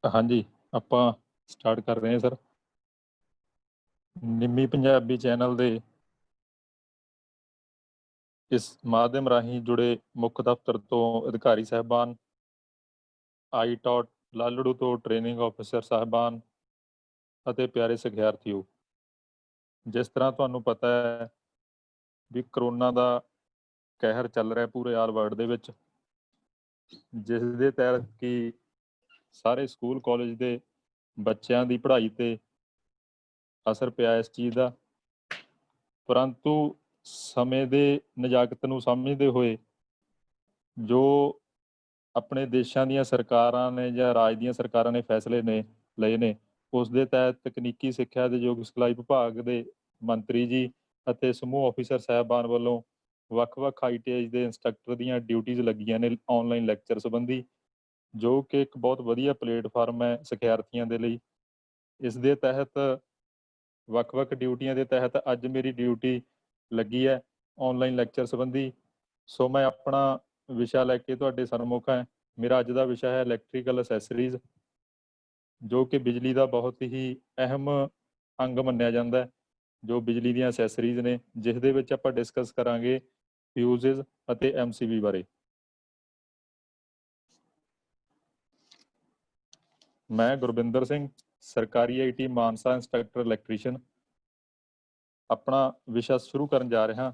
ਹਾਂਜੀ, ਆਪਾਂ ਸਟਾਰਟ ਕਰ ਰਹੇ ਹਾਂ ਸਰ। ਨਿੰਮੀ ਪੰਜਾਬੀ ਚੈਨਲ ਦੇ ਇਸ ਮਾਧਿਅਮ ਰਾਹੀਂ ਜੁੜੇ ਮੁੱਖ ਦਫ਼ਤਰ ਤੋਂ ਅਧਿਕਾਰੀ ਸਾਹਿਬਾਨ, ਆਈਟੌਟ ਲਾਲੜੂ ਤੋਂ ਟ੍ਰੇਨਿੰਗ ਆਫਿਸਰ ਸਾਹਿਬਾਨ ਅਤੇ ਪਿਆਰੇ ਸਿਖਿਆਰਥੀਓ, ਜਿਸ ਤਰ੍ਹਾਂ ਤੁਹਾਨੂੰ ਪਤਾ ਹੈ ਵੀ ਕਰੋਨਾ ਦਾ ਕਹਿਰ ਚੱਲ ਰਿਹਾ ਪੂਰੇ ਆਲ ਵਰਲਡ ਦੇ ਵਿੱਚ, ਜਿਸ ਦੇ ਤਹਿਤ ਕਿ ਸਾਰੇ ਸਕੂਲ ਕਾਲਜ ਦੇ ਬੱਚਿਆਂ ਦੀ ਪੜ੍ਹਾਈ 'ਤੇ ਅਸਰ ਪਿਆ ਇਸ ਚੀਜ਼ ਦਾ। ਪਰੰਤੂ ਸਮੇਂ ਦੇ ਨਜ਼ਾਕਤ ਨੂੰ ਸਮਝਦੇ ਹੋਏ ਜੋ ਆਪਣੇ ਦੇਸ਼ਾਂ ਦੀਆਂ ਸਰਕਾਰਾਂ ਨੇ ਜਾਂ ਰਾਜ ਦੀਆਂ ਸਰਕਾਰਾਂ ਨੇ ਫੈਸਲੇ ਲਏ ਨੇ, ਉਸ ਦੇ ਤਹਿਤ ਤਕਨੀਕੀ ਸਿੱਖਿਆ ਦੇ ਯੋਗ ਸਿਖਲਾਈ ਵਿਭਾਗ ਦੇ ਮੰਤਰੀ ਜੀ ਅਤੇ ਸਮੂਹ ਅਫੀਸਰ ਸਾਹਿਬਾਨ ਵੱਲੋਂ ਵੱਖ-ਵੱਖ ITI ਦੇ ਇੰਸਟ੍ਰਕਟਰ ਦੀਆਂ ਡਿਊਟੀਆਂ ਲੱਗੀਆਂ ਨੇ ਆਨਲਾਈਨ ਲੈਕਚਰ ਸੰਬੰਧੀ, ਜੋ ਕਿ ਇੱਕ ਬਹੁਤ ਵਧੀਆ ਪਲੇਟਫਾਰਮ ਹੈ ਸਿਖਿਆਰਥੀਆਂ ਦੇ ਲਈ। ਇਸ ਦੇ ਤਹਿਤ ਵੱਖ-ਵੱਖ ਡਿਊਟੀਆਂ ਦੇ ਤਹਿਤ ਅੱਜ ਮੇਰੀ ਡਿਊਟੀ ਲੱਗੀ ਹੈ ਆਨਲਾਈਨ ਲੈਕਚਰ ਸੰਬੰਧੀ। ਸੋ ਮੈਂ ਆਪਣਾ ਵਿਸ਼ਾ ਲੈ ਕੇ ਤੁਹਾਡੇ ਸਨਮੁਖ ਹੈ। ਮੇਰਾ ਅੱਜ ਦਾ ਵਿਸ਼ਾ ਹੈ ਇਲੈਕਟ੍ਰੀਕਲ ਅਸੈਸਰੀਜ਼, ਜੋ ਕਿ ਬਿਜਲੀ ਦਾ ਬਹੁਤ ਹੀ ਅਹਿਮ ਅੰਗ ਮੰਨਿਆ ਜਾਂਦਾ ਹੈ। ਜੋ ਬਿਜਲੀ ਦੀਆਂ ਅਸੈਸਰੀਜ਼ ਨੇ, ਜਿਸ ਦੇ ਵਿੱਚ ਆਪਾਂ ਡਿਸਕਸ ਕਰਾਂਗੇ ਫਿਊਜ਼ਜ਼ ਅਤੇ MCB ਬਾਰੇ। ਮੈਂ ਗੁਰਵਿੰਦਰ ਸਿੰਘ, ਸਰਕਾਰੀ IT ਮਾਨਸਾ ਇੰਸਟ੍ਰਕਟਰ ਇਲੈਕਟ੍ਰੀਸ਼ੀਅਨ, ਆਪਣਾ ਵਿਸ਼ਾ ਸ਼ੁਰੂ ਕਰਨ ਜਾ ਰਿਹਾ।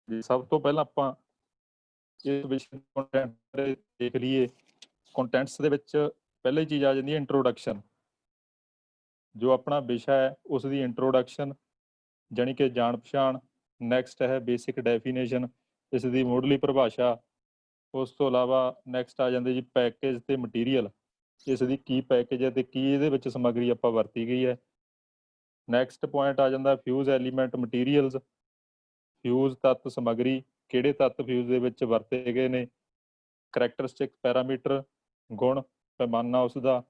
ਸਭ ਤੋਂ ਪਹਿਲਾਂ ਆਪਾਂ ਇਸ ਵਿਸ਼ੇ ਕੰਟੈਂਟ ਦੇਖ ਲਈਏ। ਕੰਟੈਂਟਸ ਦੇ ਵਿੱਚ ਪਹਿਲੀ ਚੀਜ਼ ਆ ਜਾਂਦੀ ਹੈ ਇੰਟਰੋਡਕਸ਼ਨ। ਜੋ ਆਪਣਾ ਵਿਸ਼ਾ ਹੈ ਉਸ ਦੀ ਇੰਟਰੋਡਕਸ਼ਨ, ਜਾਣੀ ਕਿ ਜਾਣ ਪਛਾਣ। ਨੈਕਸਟ ਹੈ ਬੇਸਿਕ ਡੈਫੀਨੇਸ਼ਨ, ਇਸ ਦੀ ਮੁੱਢਲੀ ਪਰਿਭਾਸ਼ਾ। ਉਸ ਤੋਂ ਇਲਾਵਾ ਨੈਕਸਟ ਆ ਜਾਂਦੇ ਜੀ ਪੈਕੇਜ ਤੇ ਮਟੀਰੀਅਲ, ਇਸ ਦੀ ਕੀ ਪੈਕੇਜ ਹੈ ਤੇ ਕੀ ਇਹਦੇ ਵਿੱਚ ਸਮੱਗਰੀ ਆਪਾਂ ਵਰਤੀ ਗਈ ਹੈ। ਨੈਕਸਟ ਪੁਆਇੰਟ ਆ ਜਾਂਦਾ ਫਿਊਜ਼ ਐਲੀਮੈਂਟ ਮਟੀਰੀਅਲਸ, ਫਿਊਜ਼ ਤੱਤ ਸਮੱਗਰੀ, ਕਿਹੜੇ ਤੱਤ ਫਿਊਜ਼ ਦੇ ਵਿੱਚ ਵਰਤੇ ਗਏ ਨੇ। ਕਰੈਕਟਰਿਸਟਿਕ ਪੈਰਾਮੀਟਰ, ਗੁਣ ਪੈਮਾਨਾ ਉਸ ਦਾ।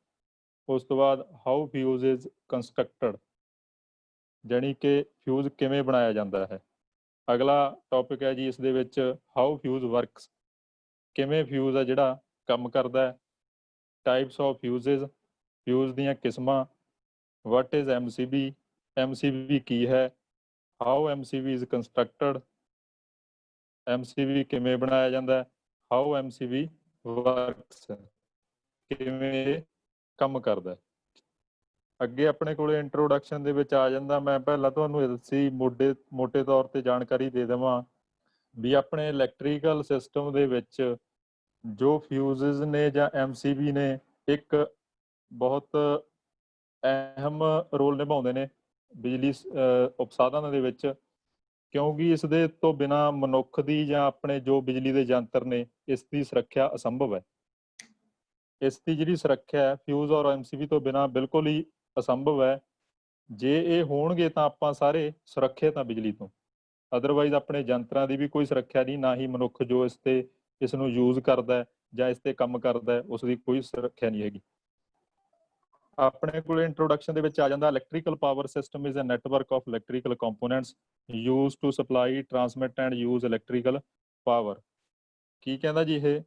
ਉਸ ਤੋਂ ਬਾਅਦ ਹਾਊ ਫਿਊਜ਼ ਇਜ਼ ਕੰਸਟਰਕਟਡ, ਜਾਣੀ ਕਿ ਫਿਊਜ਼ ਕਿਵੇਂ ਬਣਾਇਆ ਜਾਂਦਾ ਹੈ। ਅਗਲਾ ਟੌਪਿਕ ਹੈ ਜੀ ਇਸ ਦੇ ਵਿੱਚ ਹਾਊ ਫਿਊਜ਼ ਵਰਕਸ, ਕਿਵੇਂ ਫਿਊਜ਼ ਆ ਜਿਹੜਾ ਕੰਮ ਕਰਦਾ ਹੈ। ਟਾਈਪਸ ਆਫ ਫਿਊਜ਼ਜ਼, ਫਿਊਜ਼ ਦੀਆਂ ਕਿਸਮਾਂ। ਵਾਟ ਇਜ਼ MCB ਕੀ ਹੈ। How MCB is constructed, MCB ਕਿਵੇਂ ਬਣਾਇਆ ਜਾਂਦਾ ਹੈ। ਹਾਊ MCB ਵਰਕਸ, ਕਿਵੇਂ ਕੰਮ ਕਰਦਾ। ਅੱਗੇ ਆਪਣੇ ਕੋਲੇ ਇੰਟਰੋਡਕਸ਼ਨ ਦੇ ਵਿੱਚ ਆ ਜਾਂਦਾ, ਮੈਂ ਪਹਿਲਾਂ ਤੁਹਾਨੂੰ ਦੱਸੀ ਮੋਟੇ ਤੌਰ ਤੇ ਜਾਣਕਾਰੀ ਦੇ ਦੇਵਾਂ ਵੀ ਆਪਣੇ ਇਲੈਕਟ੍ਰੀਕਲ ਸਿਸਟਮ ਦੇ ਵਿੱਚ ਜੋ ਫਿਊਜ਼ਜ਼ ਨੇ ਜਾਂ MCB ਨੇ ਇੱਕ ਬਹੁਤ ਅਹਿਮ ਰੋਲ ਨਿਭਾਉਂਦੇ ਨੇ ਬਿਜਲੀ ਉਪਸਾਧਨਾਂ ਦੇ ਵਿੱਚ, ਕਿਉਂਕਿ ਇਸ ਦੇ ਤੋਂ ਬਿਨਾਂ ਮਨੁੱਖ ਦੀ ਜਾਂ ਆਪਣੇ ਜੋ ਬਿਜਲੀ ਦੇ ਯੰਤਰ ਨੇ ਇਸ ਦੀ ਸੁਰੱਖਿਆ ਅਸੰਭਵ ਹੈ। ਇਸ ਦੀ ਜਿਹੜੀ ਸੁਰੱਖਿਆ ਹੈ ਫਿਊਜ਼ ਔਰ MCB ਤੋਂ ਬਿਨਾਂ ਬਿਲਕੁਲ ਹੀ ਅਸੰਭਵ ਹੈ। ਜੇ ਇਹ ਹੋਣਗੇ ਤਾਂ ਆਪਾਂ ਸਾਰੇ ਸੁਰੱਖਿਅਤ ਹਾਂ ਬਿਜਲੀ ਤੋਂ, ਅਦਰਵਾਈਜ਼ ਆਪਣੇ ਯੰਤਰਾਂ ਦੀ ਵੀ ਕੋਈ ਸੁਰੱਖਿਆ ਨਹੀਂ, ਨਾ ਹੀ ਮਨੁੱਖ ਜੋ ਇਸ ਨੂੰ ਯੂਜ਼ ਕਰਦਾ ਜਾਂ ਇਸ ਤੇ ਕੰਮ ਕਰਦਾ ਉਸ ਦੀ ਕੋਈ ਸੁਰੱਖਿਆ ਨਹੀਂ ਹੈਗੀ। ਆਪਣੇ ਕੋਲ ਇੰਟਰੋਡਕਸ਼ਨ ਦੇ ਵਿੱਚ ਆ ਜਾਂਦਾ electrical power system is a network of electrical components use to supply, transmit and use electrical power. ਕੀ ਕਹਿੰਦਾ ਜੀ ਇਹ?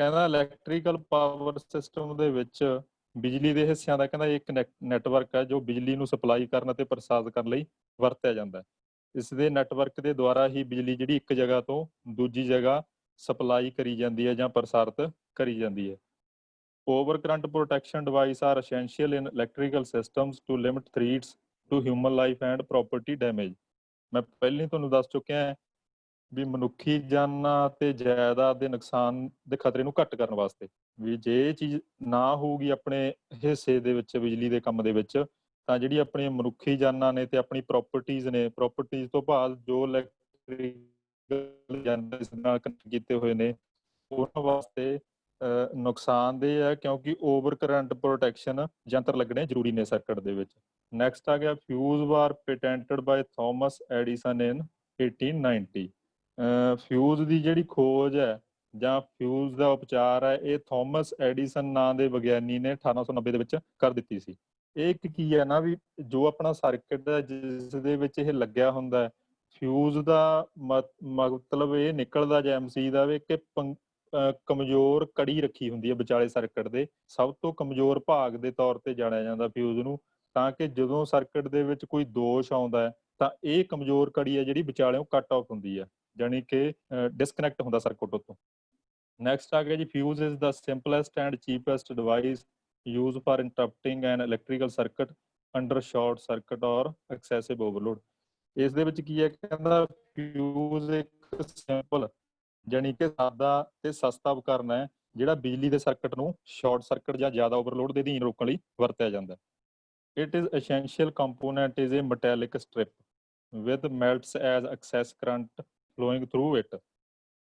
ਕਹਿੰਦਾ ਇਲੈਕਟ੍ਰੀਕਲ ਪਾਵਰ ਸਿਸਟਮ ਦੇ ਵਿੱਚ ਬਿਜਲੀ ਦੇ ਹਿੱਸਿਆਂ ਦਾ ਕਹਿੰਦਾ ਇੱਕ ਨੈਟਵਰਕ ਹੈ ਜੋ ਬਿਜਲੀ ਨੂੰ ਸਪਲਾਈ ਕਰਨ ਅਤੇ ਪ੍ਰਸਾਰਿਤ ਕਰਨ ਲਈ ਵਰਤਿਆ ਜਾਂਦਾ ਹੈ। ਇਸ ਦੇ ਨੈਟਵਰਕ ਦੇ ਦੁਆਰਾ ਹੀ ਬਿਜਲੀ ਜਿਹੜੀ ਇੱਕ ਜਗ੍ਹਾ ਤੋਂ ਦੂਜੀ ਜਗ੍ਹਾ ਸਪਲਾਈ ਕਰੀ ਜਾਂਦੀ ਹੈ ਜਾਂ ਪ੍ਰਸਾਰਿਤ ਕਰੀ ਜਾਂਦੀ ਹੈ। Over current protection device are essential in electrical systems to limit threats to human life and property damage. ਮੈਂ ਪਹਿਲਾਂ ਤੁਹਾਨੂੰ ਦੱਸ ਚੁੱਕਿਆ ਵੀ ਮਨੁੱਖੀ ਜਾਨਾਂ ਤੇ ਜਾਇਦਾਦ ਦੇ ਨੁਕਸਾਨ ਦੇ ਖਤਰੇ ਨੂੰ ਘੱਟ ਕਰਨ ਵਾਸਤੇ, ਵੀ ਜੇ ਇਹ ਚੀਜ਼ ਨਾ ਹੋਊਗੀ ਆਪਣੇ ਹਿੱਸੇ ਦੇ ਵਿੱਚ ਬਿਜਲੀ ਦੇ ਕੰਮ ਦੇ ਵਿੱਚ, ਤਾਂ ਜਿਹੜੀ ਆਪਣੀਆਂ ਮਨੁੱਖੀ ਜਾਨਾਂ ਨੇ ਤੇ ਆਪਣੀ ਪ੍ਰੋਪਰਟੀਜ਼ ਨੇ, ਪ੍ਰੋਪਰਟੀਜ਼ ਤੋਂ ਭਾਵ ਜੋ ਇਲੈਕਟ੍ਰੀਕਲ ਜਾਨਾਂ ਇਸ ਨਾਲ ਕਨੈਕਟ ਕੀਤੇ ਹੋਏ ਨੇ, ਉਹਨਾਂ ਵਾਸਤੇ ਨੁਕਸਾਨਦੇਹ ਹੈ, ਕਿਉਂਕਿ ਓਵਰ ਕਰੰਟ ਪ੍ਰੋਟੈਕਸ਼ਨ ਯੰਤਰ ਲੱਗਣੇ ਜ਼ਰੂਰੀ ਨੇ ਸਰਕਟ ਦੇ ਵਿੱਚ। ਨੈਕਸਟ ਆ ਗਿਆ ਫਿਊਜ਼ ਵਾਰ ਪੇਟੈਂਟਡ ਬਾਏ ਥੋਮਸ ਐਡੀਸਨ ਇਨ 1890। ਫਿਊਜ਼ ਦੀ ਜਿਹੜੀ ਖੋਜ ਹੈ ਜਾਂ ਫਿਊਜ਼ ਦਾ ਉਪਚਾਰ ਹੈ ਇਹ ਥੋਮਸ ਐਡੀਸਨ ਨਾਂ ਦੇ ਵਿਗਿਆਨੀ ਨੇ 1890 ਦੇ ਵਿੱਚ ਕਰ ਦਿੱਤੀ ਸੀ। ਇਹ ਇੱਕ ਕੀ ਹੈ ਨਾ ਵੀ ਜੋ ਆਪਣਾ ਸਰਕਟ ਹੈ ਜਿਸ ਦੇ ਵਿੱਚ ਇਹ ਲੱਗਿਆ ਹੁੰਦਾ ਫਿਊਜ਼ ਦਾ ਮਤਲਬ ਇਹ ਨਿਕਲਦਾ ਜੈਮਸੀ ਦਾ ਵੀ ਕਿ ਕਮਜ਼ੋਰ ਕੜੀ ਰੱਖੀ ਹੁੰਦੀ ਹੈ ਵਿਚਾਲੇ ਸਰਕਟ ਦੇ, ਸਭ ਤੋਂ ਕਮਜ਼ੋਰ ਭਾਗ ਦੇ ਤੌਰ ਤੇ ਜਾਣਿਆ ਜਾਂਦਾ ਫਿਊਜ਼ ਨੂੰ, ਤਾਂ ਕਿ ਜਦੋਂ ਸਰਕਟ ਦੇ ਵਿੱਚ ਕੋਈ ਦੋਸ਼ ਆਉਂਦਾ ਹੈ ਤਾਂ ਇਹ ਕਮਜ਼ੋਰ ਕੜੀ ਹੈ ਜਿਹੜੀ ਵਿਚਾਲਿਓਂ ਕੱਟ ਆਫ ਹੁੰਦੀ ਹੈ, ਜਾਣੀ ਕਿ ਡਿਸਕਨੈਕਟ ਹੁੰਦਾ ਸਰਕਟ ਉੱਤੋਂ। ਨੈਕਸਟ ਆ ਗਿਆ ਜੀ, fuse is the simplest and cheapest device use for interrupting an electrical circuit under short circuit or excessive overload. ਇਸ ਦੇ ਵਿੱਚ ਕੀ ਹੈ, ਕਹਿੰਦਾ ਫਿਊਜ਼ ਇੱਕ ਸਿੰਪਲ ਜਾਣੀ ਕਿ ਸਾਦਾ ਤੇ ਸਸਤਾ ਉਪਕਰਨ ਹੈ ਜਿਹੜਾ ਬਿਜਲੀ ਦੇ ਸਰਕਟ ਨੂੰ ਸ਼ਾਰਟ ਸਰਕਟ ਜਾਂ ਜ਼ਿਆਦਾ ਓਵਰਲੋਡ ਦੇ ਅਧੀਨ ਰੋਕਣ ਲਈ ਵਰਤਿਆ ਜਾਂਦਾ। It is essential component is a metallic strip with melts as excess current flowing through it.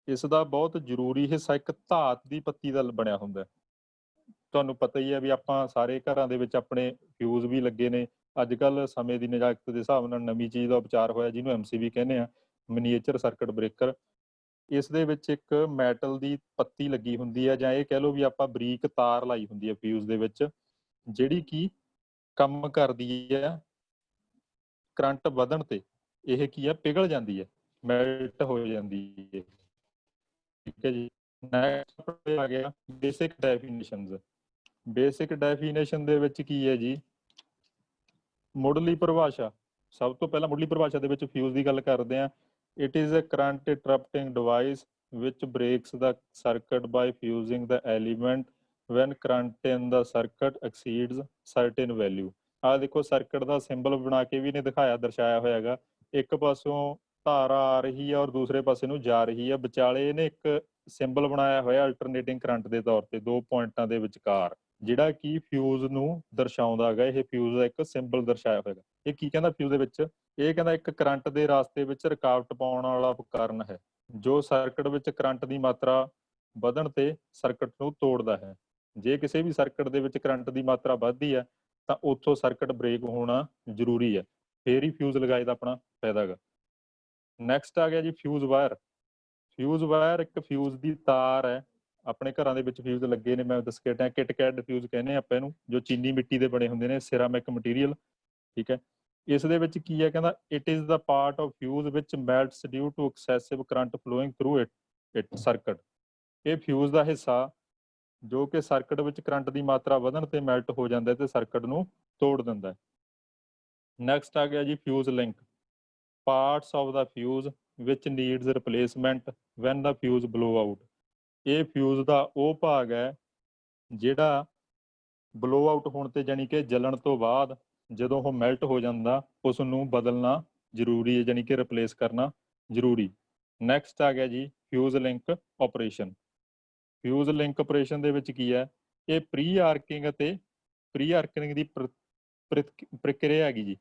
ਇਸ ਦਾ ਬਹੁਤ ਜ਼ਰੂਰੀ ਹਿੱਸਾ ਇੱਕ ਧਾਤ ਦੀ ਪੱਤੀ ਦਾ ਬਣਿਆ ਹੁੰਦਾ। ਤੁਹਾਨੂੰ ਪਤਾ ਹੀ ਹੈ ਵੀ ਆਪਾਂ ਸਾਰੇ ਘਰਾਂ ਦੇ ਵਿੱਚ ਆਪਣੇ ਫਿਊਜ਼ ਵੀ ਲੱਗੇ ਨੇ। ਅੱਜ ਕੱਲ੍ਹ ਸਮੇਂ ਦੀ ਨਜ਼ਾਕਤ ਦੇ ਹਿਸਾਬ ਨਾਲ ਨਵੀਂ ਚੀਜ਼ ਦਾ ਉਪਚਾਰ ਹੋਇਆ ਜਿਹਨੂੰ MCB ਕਹਿੰਦੇ ਆ, ਮਿਨੀਏਚਰ ਸਰਕਟ ਬ੍ਰੇਕਰ। ਇਸ ਦੇ ਵਿੱਚ ਇੱਕ ਮੈਟਲ ਦੀ ਪੱਤੀ ਲੱਗੀ ਹੁੰਦੀ ਹੈ, ਜਾਂ ਇਹ ਕਹਿ ਲਓ ਵੀ ਆਪਾਂ ਬਰੀਕ ਤਾਰ ਲਾਈ ਹੁੰਦੀ ਹੈ ਫਿਊਜ਼ ਦੇ ਵਿੱਚ, ਜਿਹੜੀ ਕਿ ਕੰਮ ਕਰਦੀ ਹੈ ਕਰੰਟ ਵਧਣ ਤੇ ਇਹ ਕੀ ਹੈ ਪਿਘਲ ਜਾਂਦੀ ਹੈ, ਮੈਲਟ ਹੋ ਜਾਂਦੀ ਹੈ। ਠੀਕ ਹੈ ਜੀ। ਨੈਕਸਟ ਆ ਗਿਆ ਬੇਸਿਕ ਡੈਫੀਨੇਸ਼ਨਸ। ਬੇਸਿਕ ਡੈਫੀਨੇਸ਼ਨ ਦੇ ਵਿੱਚ ਕੀ ਹੈ ਜੀ, ਮੁੱਢਲੀ ਪਰਿਭਾਸ਼ਾ। ਸਭ ਤੋਂ ਪਹਿਲਾਂ ਮੁੱਢਲੀ ਪਰਿਭਾਸ਼ਾ ਦੇ ਵਿੱਚ ਫਿਊਜ਼ ਦੀ ਗੱਲ ਕਰਦੇ ਹਾਂ। It is a current interrupting device which breaks the circuit by fusing the element when current in the circuit exceeds certain value। ਆਹ ਦੇਖੋ ਸਰਕਟ ਦਾ ਸਿੰਬਲ ਬਣਾ ਕੇ ਵੀ ਨੇ ਦਿਖਾਇਆ, ਦਰਸਾਇਆ ਹੋਇਆ ਹੈਗਾ। ਇੱਕ ਪਾਸੋਂ ਧਾਰਾ ਆ ਰਹੀ ਹੈ ਔਰ ਦੂਸਰੇ ਪਾਸੇ ਨੂੰ ਜਾ ਰਹੀ ਹੈ, ਵਿਚਾਲੇ ਇਹਨੇ ਇੱਕ ਸਿੰਬਲ ਬਣਾਇਆ ਹੋਇਆ ਅਲਟਰਨੇਟਿੰਗ ਕਰੰਟ ਦੇ ਤੌਰ ਤੇ ਦੋ ਪੁਆਇੰਟਾਂ ਦੇ ਵਿਚਕਾਰ, ਜਿਹੜਾ ਕਿ ਫਿਊਜ਼ ਨੂੰ ਦਰਸਾਉਂਦਾ ਹੈਗਾ। ਇਹ ਫਿਊਜ਼ ਦਾ ਇੱਕ ਸਿੰਬਲ ਦਰਸਾਇਆ ਹੋਇਆ। ਇਹ ਕੀ ਕਹਿੰਦਾ ਫਿਊਜ਼ ਦੇ ਵਿੱਚ, ਇਹ ਕਹਿੰਦਾ ਇੱਕ ਕਰੰਟ ਦੇ ਰਾਸਤੇ ਵਿੱਚ ਰੁਕਾਵਟ ਪਾਉਣ ਵਾਲਾ ਉਪਕਰਨ ਹੈ ਜੋ ਸਰਕਟ ਵਿੱਚ ਕਰੰਟ ਦੀ ਮਾਤਰਾ ਵਧਣ ਤੇ ਸਰਕਟ ਨੂੰ ਤੋੜਦਾ ਹੈ। ਜੇ ਕਿਸੇ ਵੀ ਸਰਕਟ ਦੇ ਵਿੱਚ ਕਰੰਟ ਦੀ ਮਾਤਰਾ ਵੱਧਦੀ ਹੈ ਤਾਂ ਉੱਥੋਂ ਸਰਕਟ ਬ੍ਰੇਕ ਹੋਣਾ ਜ਼ਰੂਰੀ ਹੈ, ਫੇਰ ਹੀ ਫਿਊਜ਼ ਲਗਾਏ ਦਾ ਆਪਣਾ ਫਾਇਦਾ ਹੈਗਾ। ਨੈਕਸਟ ਆ ਗਿਆ ਜੀ ਫਿਊਜ਼ ਵਾਇਰ। ਫਿਊਜ਼ ਵਾਇਰ ਇੱਕ ਫਿਊਜ਼ ਦੀ ਤਾਰ ਹੈ। ਆਪਣੇ ਘਰਾਂ ਦੇ ਵਿੱਚ ਫਿਊਜ਼ ਲੱਗੇ ਨੇ, ਮੈਂ ਦੱਸ ਕੇ ਹਟਿਆ, ਕਿਟਕੈਟ ਫਿਊਜ਼ ਕਹਿੰਦੇ ਆਪਾਂ ਇਹਨੂੰ, ਜੋ ਚੀਨੀ ਮਿੱਟੀ ਦੇ ਬਣੇ ਹੁੰਦੇ ਨੇ, ਸਿਰਾਮਿਕ ਮਟੀਰੀਅਲ। ਠੀਕ ਹੈ। ਇਸ ਦੇ ਵਿੱਚ ਕੀ ਹੈ, ਕਹਿੰਦਾ it is the part of fuse which melts due to excessive current flowing through it circuit. ਇਹ ਫਿਊਜ਼ ਦਾ ਹਿੱਸਾ ਜੋ ਕਿ ਸਰਕਟ ਵਿੱਚ ਕਰੰਟ ਦੀ ਮਾਤਰਾ ਵਧਣ ਤੇ ਮੈਲਟ ਹੋ ਜਾਂਦਾ ਤੇ ਸਰਕਟ ਨੂੰ ਤੋੜ ਦਿੰਦਾ ਹੈ। ਨੈਕਸਟ ਆ ਗਿਆ ਜੀ fuse link. Parts of the fuse which needs replacement when the fuse blow out. ਇਹ ਫਿਊਜ਼ ਦਾ ਉਹ ਭਾਗ ਹੈ ਜਿਹੜਾ ਬਲੋ ਆਊਟ ਹੋਣ ਤੇ ਜਾਣੀ ਕਿ ਜਲਣ ਤੋਂ ਬਾਅਦ ਜਦੋਂ ਉਹ ਮੈਲਟ ਹੋ ਜਾਂਦਾ ਉਸ ਨੂੰ ਬਦਲਣਾ ਜ਼ਰੂਰੀ ਹੈ, ਜਾਣੀ ਕਿ ਰਿਪਲੇਸ ਕਰਨਾ ਜ਼ਰੂਰੀ। ਨੈਕਸਟ ਆ ਗਿਆ ਜੀ fuse link operation. Fuse link operation ਦੇ ਵਿੱਚ ਕੀ ਹੈ, ਇਹ ਪ੍ਰੀ ਆਰਕਿੰਗ ਅਤੇ ਪ੍ਰੀ ਆਰਕਿੰਗ ਦੀ ਪ੍ਰਕਿਰਿਆ ਹੈਗੀ ਜੀ।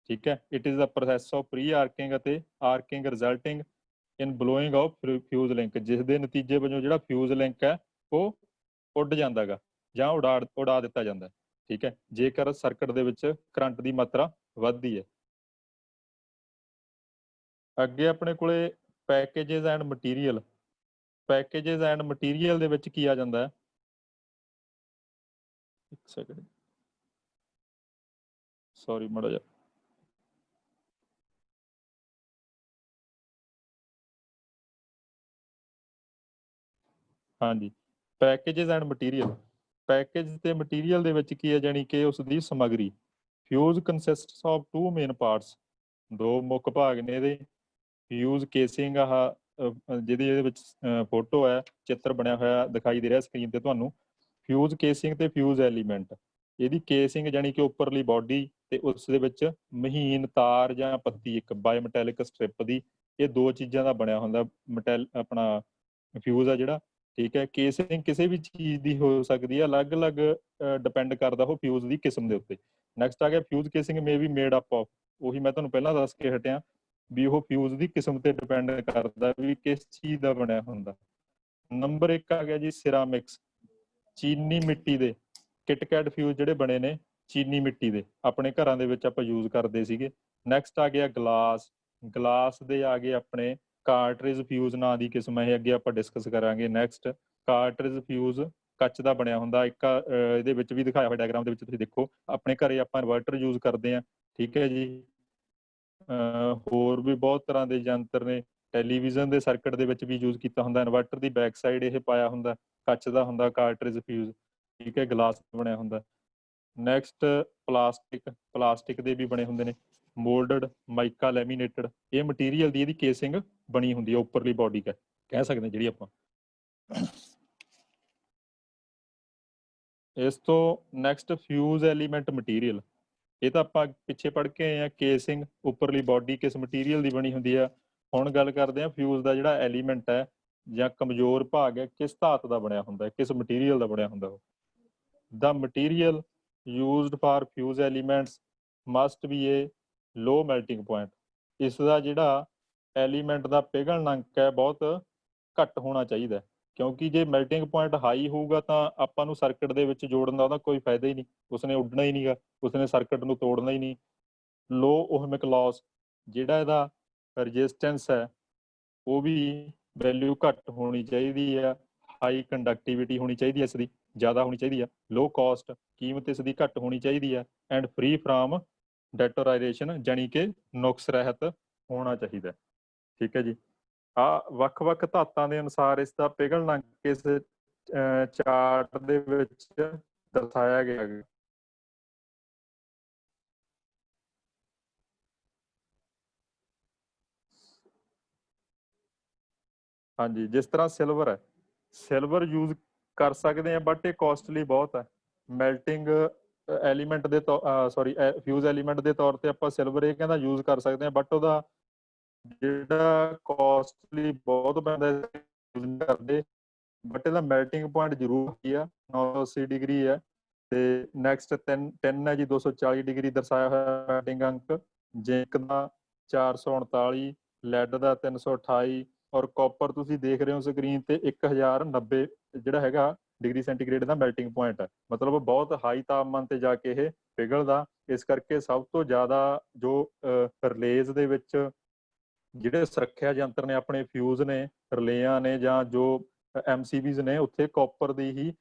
ਠੀਕ ਹੈ। It is the process of pre arcing ਅਤੇ arcing resulting in blowing of fuse link, ਜਿਸ ਦੇ ਨਤੀਜੇ ਵਜੋਂ ਜਿਹੜਾ ਫਿਊਜ਼ ਲਿੰਕ ਹੈ ਉਹ ਉੱਡ ਜਾਂਦਾ ਗਾ ਜਾਂ ਉਡਾ ਦਿੱਤਾ ਜਾਂਦਾ। ਠੀਕ ਹੈ, ਜੇਕਰ ਸਰਕਟ ਦੇ ਵਿੱਚ ਕਰੰਟ ਦੀ ਮਾਤਰਾ ਵੱਧਦੀ ਹੈ। ਅੱਗੇ ਆਪਣੇ ਕੋਲੇ packages and material. Packages and material ਦੇ ਵਿੱਚ ਕੀ ਆ ਜਾਂਦਾ ਹੈ, ਇੱਕ ਸੈਕਿੰਡ ਸੌਰੀ ਮਾੜਾ ਜਿਹਾ, ਹਾਂਜੀ ਪੈਕੇजेस ਐਂਡ ਮਟੀਰੀਅਲ। ਪੈਕੇਜ ਤੇ ਮਟੀਰੀਅਲ ਦੇ ਵਿੱਚ ਕੀ ਹੈ, ਜਾਣੀ ਕਿ ਉਸ ਦੀ ਸਮੱਗਰੀ। Fuse consists of two main parts. ਦੋ ਮੁੱਖ ਭਾਗ ਨੇ ਇਹਦੇ। ਫਿਊਜ਼ ਕੇਸਿੰਗ, ਆਹ ਜਿਹਦੀ ਇਹਦੇ ਵਿੱਚ ਫੋਟੋ ਹੈ, ਚਿੱਤਰ ਬਣਿਆ ਹੋਇਆ ਦਿਖਾਈ ਦੇ ਰਿਹਾ ਸਕਰੀਨ ਤੇ ਤੁਹਾਨੂੰ। ਫਿਊਜ਼ ਕੇਸਿੰਗ ਤੇ ਫਿਊਜ਼ ਐਲੀਮੈਂਟ। ਇਹਦੀ ਕੇਸਿੰਗ ਜਾਣੀ ਕਿ ਉੱਪਰਲੀ ਬਾਡੀ ਤੇ ਉਸ ਦੇ ਵਿੱਚ ਮਹੀਨ ਤਾਰ ਜਾਂ ਪੱਤੀ, ਇੱਕ ਬਾਇਓਮੈਟੈਲਿਕ ਸਟ੍ਰਿਪ ਦੀ। ਇਹ ਦੋ ਚੀਜ਼ਾਂ ਦਾ ਬਣਿਆ ਹੁੰਦਾ ਆਪਣਾ ਫਿਊਜ਼ ਆ ਜਿਹੜਾ। ਠੀਕ ਹੈ। ਕੇਸਿੰਗ ਕਿਸੇ ਵੀ ਚੀਜ਼ ਦੀ ਹੋ ਸਕਦੀ ਹੈ, ਅਲੱਗ-ਅਲੱਗ ਡਿਪੈਂਡ ਕਰਦਾ ਉਹ ਫਿਊਜ਼ ਦੀ ਕਿਸਮ ਦੇ ਉੱਤੇ। ਨੈਕਸਟ ਆ ਗਿਆ fuse casing may be made up of. ਉਹੀ ਮੈਂ ਤੁਹਾਨੂੰ ਪਹਿਲਾਂ ਦੱਸ ਕੇ ਹਟਿਆ ਵੀ ਉਹ ਫਿਊਜ਼ ਦੀ ਕਿਸਮ ਤੇ ਡਿਪੈਂਡ ਕਰਦਾ ਵੀ ਕਿਸ ਚੀਜ਼ ਦਾ ਬਣਿਆ ਹੁੰਦਾ। ਨੰਬਰ 1 ਆ ਗਿਆ ਜੀ ਸਿਰਾਮਿਕਸ, ਚੀਨੀ ਮਿੱਟੀ ਦੇ। ਕਿਟਕੈਟ ਫਿਊਜ਼ ਜਿਹੜੇ ਬਣੇ ਨੇ ਚੀਨੀ ਮਿੱਟੀ ਦੇ, ਆਪਣੇ ਘਰਾਂ ਦੇ ਵਿੱਚ ਆਪਾਂ ਯੂਜ਼ ਕਰਦੇ ਸੀਗੇ। ਨੈਕਸਟ ਆ ਗਿਆ ਗਲਾਸ। ਗਲਾਸ ਦੇ ਆ ਗਏ ਆਪਣੇ ਕਾਰਟਰਿਜ ਫਿਊਜ਼ ਨਾਂ ਦੀ ਕਿਸਮ ਹੈ, ਇਹ ਅੱਗੇ ਆਪਾਂ ਡਿਸਕਸ ਕਰਾਂਗੇ। ਨੈਕਸਟ ਕਾਰਟਰਿਜ ਫਿਊਜ਼ ਕੱਚ ਦਾ ਬਣਿਆ ਹੁੰਦਾ। ਇੱਕ ਇਹਦੇ ਵਿੱਚ ਵੀ ਦਿਖਾਇਆ ਹੋਇਆ ਡਾਇਗਰਾਮ ਦੇ ਵਿੱਚ ਤੁਸੀਂ ਦੇਖੋ, ਆਪਣੇ ਘਰੇ ਆਪਾਂ ਇਨਵਰਟਰ ਯੂਜ਼ ਕਰਦੇ ਹਾਂ। ਠੀਕ ਹੈ ਜੀ। ਹੋਰ ਵੀ ਬਹੁਤ ਤਰ੍ਹਾਂ ਦੇ ਯੰਤਰ ਨੇ। ਟੈਲੀਵਿਜ਼ਨ ਦੇ ਸਰਕਟ ਦੇ ਵਿੱਚ ਵੀ ਯੂਜ਼ ਕੀਤਾ ਹੁੰਦਾ। ਇਨਵਰਟਰ ਦੀ ਬੈਕ ਸਾਈਡ ਇਹ ਪਾਇਆ ਹੁੰਦਾ, ਕੱਚ ਦਾ ਹੁੰਦਾ ਕਾਰਟ੍ਰਿਜ ਫਿਊਜ਼, ਠੀਕ ਹੈ, ਗਲਾਸ ਬਣਿਆ ਹੁੰਦਾ। ਨੈਕਸਟ ਪਲਾਸਟਿਕ ਦੇ ਵੀ ਬਣੇ ਹੁੰਦੇ ਨੇ। ਮੋਲਡਡ, ਮਾਈਕਾ ਲੈਮੀਨੇਟਡ, ਇਹ ਮਟੀਰੀਅਲ ਦੀ ਇਹਦੀ ਕੇਸਿੰਗ ਬਣੀ ਹੁੰਦੀ ਹੈ, ਉੱਪਰਲੀ ਬੋਡੀ ਕਹਿ ਸਕਦੇ ਜਿਹੜੀ ਆਪਾਂ। ਇਸ ਤੋਂ ਨੈਕਸਟ ਫਿਊਜ਼ ਐਲੀਮੈਂਟ ਮਟੀਰੀਅਲ, ਇਹ ਤਾਂ ਆਪਾਂ ਪਿੱਛੇ ਪੜ੍ਹ ਕੇ ਆਏ ਆ। ਕੇਸਿੰਗ, ਉੱਪਰਲੀ ਬੋਡੀ ਕਿਸ ਮਟੀਰੀਅਲ ਦੀ ਬਣੀ ਹੁੰਦੀ ਆ। ਹੁਣ ਗੱਲ ਕਰਦੇ ਆ ਫਿਊਜ਼ ਦਾ ਜਿਹੜਾ ਐਲੀਮੈਂਟ ਹੈ ਜਾਂ ਕਮਜ਼ੋਰ ਭਾਗ ਹੈ, ਕਿਸ ਧਾਤ ਦਾ ਬਣਿਆ ਹੁੰਦਾ, ਕਿਸ ਮਟੀਰੀਅਲ ਦਾ ਬਣਿਆ ਹੁੰਦਾ ਉਹ। The material used for fuse elements must be a low melting point. ਇਸ ਦਾ ਜਿਹੜਾ ਐਲੀਮੈਂਟ ਦਾ ਪਿਘਲਣ ਅੰਕ ਹੈ ਬਹੁਤ ਘੱਟ ਹੋਣਾ ਚਾਹੀਦਾ, ਕਿਉਂਕਿ ਜੇ ਮੈਲਟਿੰਗ ਪੁਆਇੰਟ ਹਾਈ ਹੋਊਗਾ ਤਾਂ ਆਪਾਂ ਨੂੰ ਸਰਕਟ ਦੇ ਵਿੱਚ ਜੋੜਨ ਦਾ ਉਹਦਾ ਕੋਈ ਫਾਇਦਾ ਹੀ ਨਹੀਂ, ਉਸਨੇ ਉੱਡਣਾ ਹੀ ਨਹੀਂਗਾ, ਉਸਨੇ ਸਰਕਟ ਨੂੰ ਤੋੜਨਾ ਹੀ ਨਹੀਂ। ਲੋ ਓਹਮਿਕ ਲਾਸ, ਜਿਹੜਾ ਇਹਦਾ ਰਜਿਸਟੈਂਸ ਹੈ ਉਹ ਵੀ ਵੈਲਿਊ ਘੱਟ ਹੋਣੀ ਚਾਹੀਦੀ ਆ। ਹਾਈ ਕੰਡਕਟਿਵਿਟੀ ਹੋਣੀ ਚਾਹੀਦੀ ਹੈ, ਇਸ ਦੀ ਜ਼ਿਆਦਾ ਹੋਣੀ ਚਾਹੀਦੀ ਆ। ਲੋ ਕਾਸਟ, ਕੀਮਤ ਇਸ ਦੀ ਘੱਟ ਹੋਣੀ ਚਾਹੀਦੀ ਆ। ਐਂਡ ਫ੍ਰੀ ਫਰਾਮ ਡੈਟੋਰਾਈਜੇਸ਼ਨ, ਜਾਣੀ ਕਿ ਨੁਕਸ ਰਹਿਤ ਹੋਣਾ ਚਾਹੀਦਾ। ਠੀਕ ਹੈ ਜੀ। ਵੱਖ-ਵੱਖ ਧਾਤਾਂ ਦੇ ਅਨੁਸਾਰ ਇਸ ਦਾ ਪਿਘਲਣ ਅੰਕ ਇਸ ਚਾਰਟ ਦੇ ਵਿੱਚ ਦਰਸਾਇਆ ਗਿਆ ਹੈ। ਹਾਂਜੀ, ਜਿਸ ਤਰ੍ਹਾਂ ਸਿਲਵਰ ਹੈ, ਸਿਲਵਰ ਯੂਜ਼ ਕਰ ਸਕਦੇ ਆ, ਬਟ ਇਹ ਕੋਸਟਲੀ ਬਹੁਤ ਹੈ। ਮੈਲਟਿੰਗ ਐਲੀਮੈਂਟ ਦੇ ਫਿਊਜ਼ ਐਲੀਮੈਂਟ ਦੇ ਤੌਰ ਤੇ ਆਪਾਂ ਸਿਲਵਰ ਇਹ ਕਹਿੰਦਾ ਯੂਜ਼ ਕਰ ਸਕਦੇ ਆ, ਬਟ ਉਹਦਾ ਜਿਹੜਾ ਕੋਸਟਲੀ ਬਹੁਤ ਪੈਂਦਾ ਯੂਜ਼ ਕਰਦੇ। ਬਟ ਇਹਦਾ ਮੈਲਟਿੰਗ ਪੁਆਇੰਟ ਜ਼ਰੂਰ ਕੀ ਆ, 980 ਡਿਗਰੀ ਹੈ। ਤੇ ਨੈਕਸਟ 10 ਹੈ ਜੀ, 240 ਡਿਗਰੀ ਦਰਸਾਇਆ ਹੋਇਆ ਮੈਲਟਿੰਗ ਅੰਕ। ਜ਼ਿੰਕ ਦਾ 439, ਲੈਡ ਦਾ 328 ਔਰ ਕਾਪਰ ਤੁਸੀਂ ਦੇਖ ਰਹੇ ਹੋ ਸਕਰੀਨ ਤੇ 1090 ਜਿਹੜਾ ਹੈਗਾ ਡਿਗਰੀ ਸੈਂਟੀਗ੍ਰੇਡ ਦਾ ਮੈਲਟਿੰਗ ਪੁਆਇੰਟ ਹੈ। ਮਤਲਬ ਬਹੁਤ ਹਾਈ ਤਾਪਮਾਨ ਤੇ ਜਾ ਕੇ ਇਹ ਪਿਘਲਦਾ। ਇਸ ਕਰਕੇ ਸਭ ਤੋਂ ਜ਼ਿਆਦਾ ਜੋ ਰਿਲੇਜ਼ ਦੇ ਵਿੱਚ ਜਿਹੜੇ ਸੁਰੱਖਿਆ ਯੰਤਰ ਨੇ, ਆਪਣੇ ਫਿਊਜ਼ ਨੇ, ਰਿਲੇਆਂ ਨੇ, ਜਾਂ ਜੋ MCBs ਨੇ, ਉੱਥੇ ਕਾਪਰ ਦੀ ਹੀ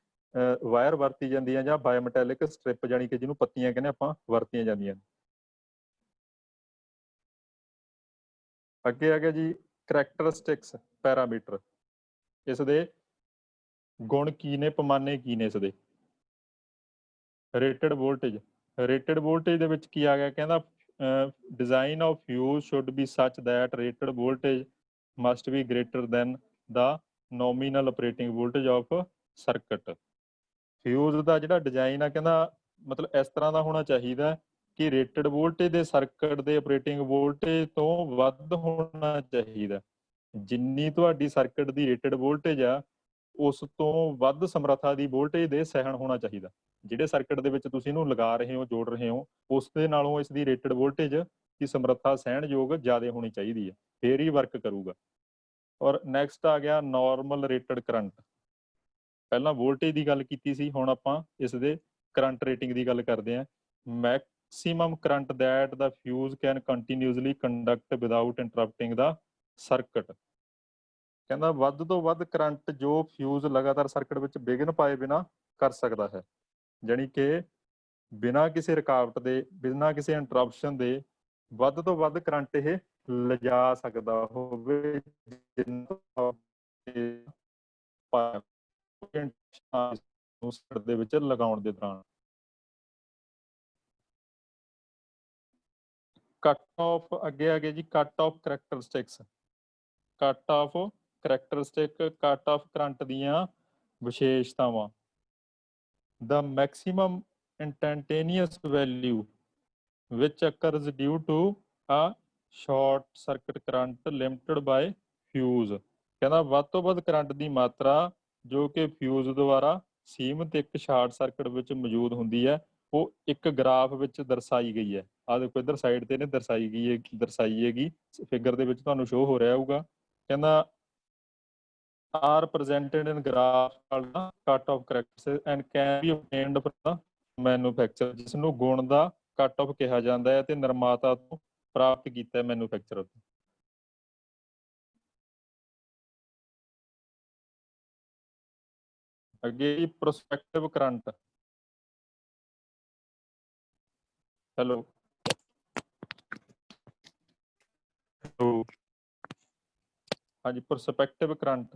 ਵਾਇਰ ਵਰਤੀ ਜਾਂਦੀ ਹੈ, ਜਾਂ ਬਾਇਓਮੈਟੈਲਿਕ ਸਟ੍ਰਿਪ, ਜਾਣੀ ਕਿ ਜਿਹਨੂੰ ਪੱਤੀਆਂ ਕਹਿੰਦੇ ਆਪਾਂ, ਵਰਤੀਆਂ ਜਾਂਦੀਆਂ। ਅੱਗੇ ਆ ਗਿਆ ਜੀ ਕਰੈਕਟਰਿਸਟਿਕਸ ਪੈਰਾਮੀਟਰ। ਇਸ ਦੇ ਗੁਣ ਕੀ ਨੇ, ਪੈਮਾਨੇ ਕੀ ਨੇ ਇਸ ਦੇ। ਰੇਟਡ ਵੋਲਟੇਜ ਦੇ ਵਿੱਚ ਕੀ ਆ ਗਿਆ, ਕਹਿੰਦਾ design of fuse should be such that rated voltage must be greater than the nominal operating voltage of circuit। Fuse ਦਾ ਜਿਹੜਾ ਡਿਜ਼ਾਈਨ ਆ, ਕਹਿੰਦਾ ਮਤਲਬ ਇਸ ਤਰ੍ਹਾਂ ਦਾ ਹੋਣਾ ਚਾਹੀਦਾ ਕਿ ਰੇਟਡ ਵੋਲਟੇਜ ਦੇ ਸਰਕਟ ਦੇ ਆਪਰੇਟਿੰਗ ਵੋਲਟੇਜ ਤੋਂ ਵੱਧ ਹੋਣਾ ਚਾਹੀਦਾ। ਜਿੰਨੀ ਤੁਹਾਡੀ ਸਰਕਟ ਦੀ ਰੇਟਡ ਵੋਲਟੇਜ ਆ, ਉਸ ਤੋਂ ਵੱਧ ਸਮਰੱਥਾ ਦੀ ਵੋਲਟੇਜ ਦੇ ਸਹਿਣ ਹੋਣਾ ਚਾਹੀਦਾ। ਜਿਹੜੇ ਸਰਕਟ ਦੇ ਵਿੱਚ ਤੁਸੀਂ ਇਹਨੂੰ ਲਗਾ ਰਹੇ ਹੋ, ਜੋੜ ਰਹੇ ਹੋ, ਉਸ ਦੇ ਨਾਲੋਂ ਇਸ ਦੀ ਰੇਟਡ ਵੋਲਟੇਜ ਦੀ ਸਮਰੱਥਾ ਸਹਿਣਯੋਗ ਜ਼ਿਆਦਾ ਹੋਣੀ ਚਾਹੀਦੀ ਹੈ, ਫੇਰ ਹੀ ਵਰਕ ਕਰੂਗਾ। ਔਰ ਨੈਕਸਟ ਆ ਗਿਆ ਨਾਰਮਲ ਰੇਟਡ ਕਰੰਟ। ਪਹਿਲਾਂ ਵੋਲਟੇਜ ਦੀ ਗੱਲ ਕੀਤੀ ਸੀ, ਹੁਣ ਆਪਾਂ ਇਸ ਦੇ ਕਰੰਟ ਰੇਟਿੰਗ ਦੀ ਗੱਲ ਕਰਦੇ ਹਾਂ। Maximum current that the fuse can continuously conduct without interrupting the circuit. ਕਹਿੰਦਾ ਵੱਧ ਤੋਂ ਵੱਧ ਕਰੰਟ ਜੋ ਫਿਊਜ਼ ਲਗਾਤਾਰ ਸਰਕਟ ਵਿੱਚ ਵਿਘਨ ਪਾਏ ਬਿਨਾਂ ਕਰ ਸਕਦਾ ਹੈ, ਜਾਣੀ ਕਿ ਬਿਨਾਂ ਕਿਸੇ ਰੁਕਾਵਟ ਦੇ, ਬਿਨਾਂ ਕਿਸੇ ਇੰਟਰਪਸ਼ਨ ਦੇ ਵੱਧ ਤੋਂ ਵੱਧ ਕਰੰਟ ਇਹ ਲਿਜਾ ਸਕਦਾ ਹੋਵੇ ਦੇ ਵਿੱਚ ਲਗਾਉਣ ਦੇ ਦੌਰਾਨ। ਕੱਟ ਆਫ ਅੱਗੇ ਆ ਗਿਆ ਜੀ, cut off ਕਰੈਕਟਰਿਸਟਿਕਸ। Cut off ਕਰੈਕਟਰਿਸਟਿਕ, cut off current ਦੀਆਂ ਵਿਸ਼ੇਸ਼ਤਾਵਾਂ। ਦਾ maximum instantaneous value which occurs due to a short circuit current limited by fuse। ਕਹਿੰਦਾ ਵੱਧ ਤੋਂ ਵੱਧ ਕਰੰਟ ਦੀ ਮਾਤਰਾ ਜੋ ਕਿ ਫਿਊਜ਼ ਦੁਆਰਾ ਸੀਮਿਤ ਇੱਕ ਸ਼ਾਰਟ ਸਰਕਟ ਵਿੱਚ ਮੌਜੂਦ ਹੁੰਦੀ ਹੈ, ਉਹ ਇੱਕ ਗ੍ਰਾਫ ਵਿੱਚ ਦਰਸਾਈ ਗਈ ਹੈ। ਆਹ ਦੇਖੋ ਇੱਧਰ ਸਾਈਡ ਤੇ ਨੇ ਦਰਸਾਈ ਹੈਗੀ, ਫਿਗਰ ਦੇ ਵਿੱਚ ਤੁਹਾਨੂੰ ਸ਼ੋਅ ਹੋ ਰਿਹਾ ਹੋਊਗਾ। ਕਹਿੰਦਾ are presented in graph called the cut off characteristics and can be obtained from the manufacturer, ਜਿਸ ਨੂੰ ਗੁਣ ਦਾ ਕੱਟ ਆਫ ਕਿਹਾ ਜਾਂਦਾ ਹੈ ਤੇ ਨਿਰਮਾਤਾ ਤੋਂ ਪ੍ਰਾਪਤ ਕੀਤਾ ਮੈਨੂਫੈਕਚਰਰ। ਅੱਗੇ ਪ੍ਰੋਸਪੈਕਟਿਵ ਕਰੰਟ। ਹੈਲੋ, हाँ जी, perspective current.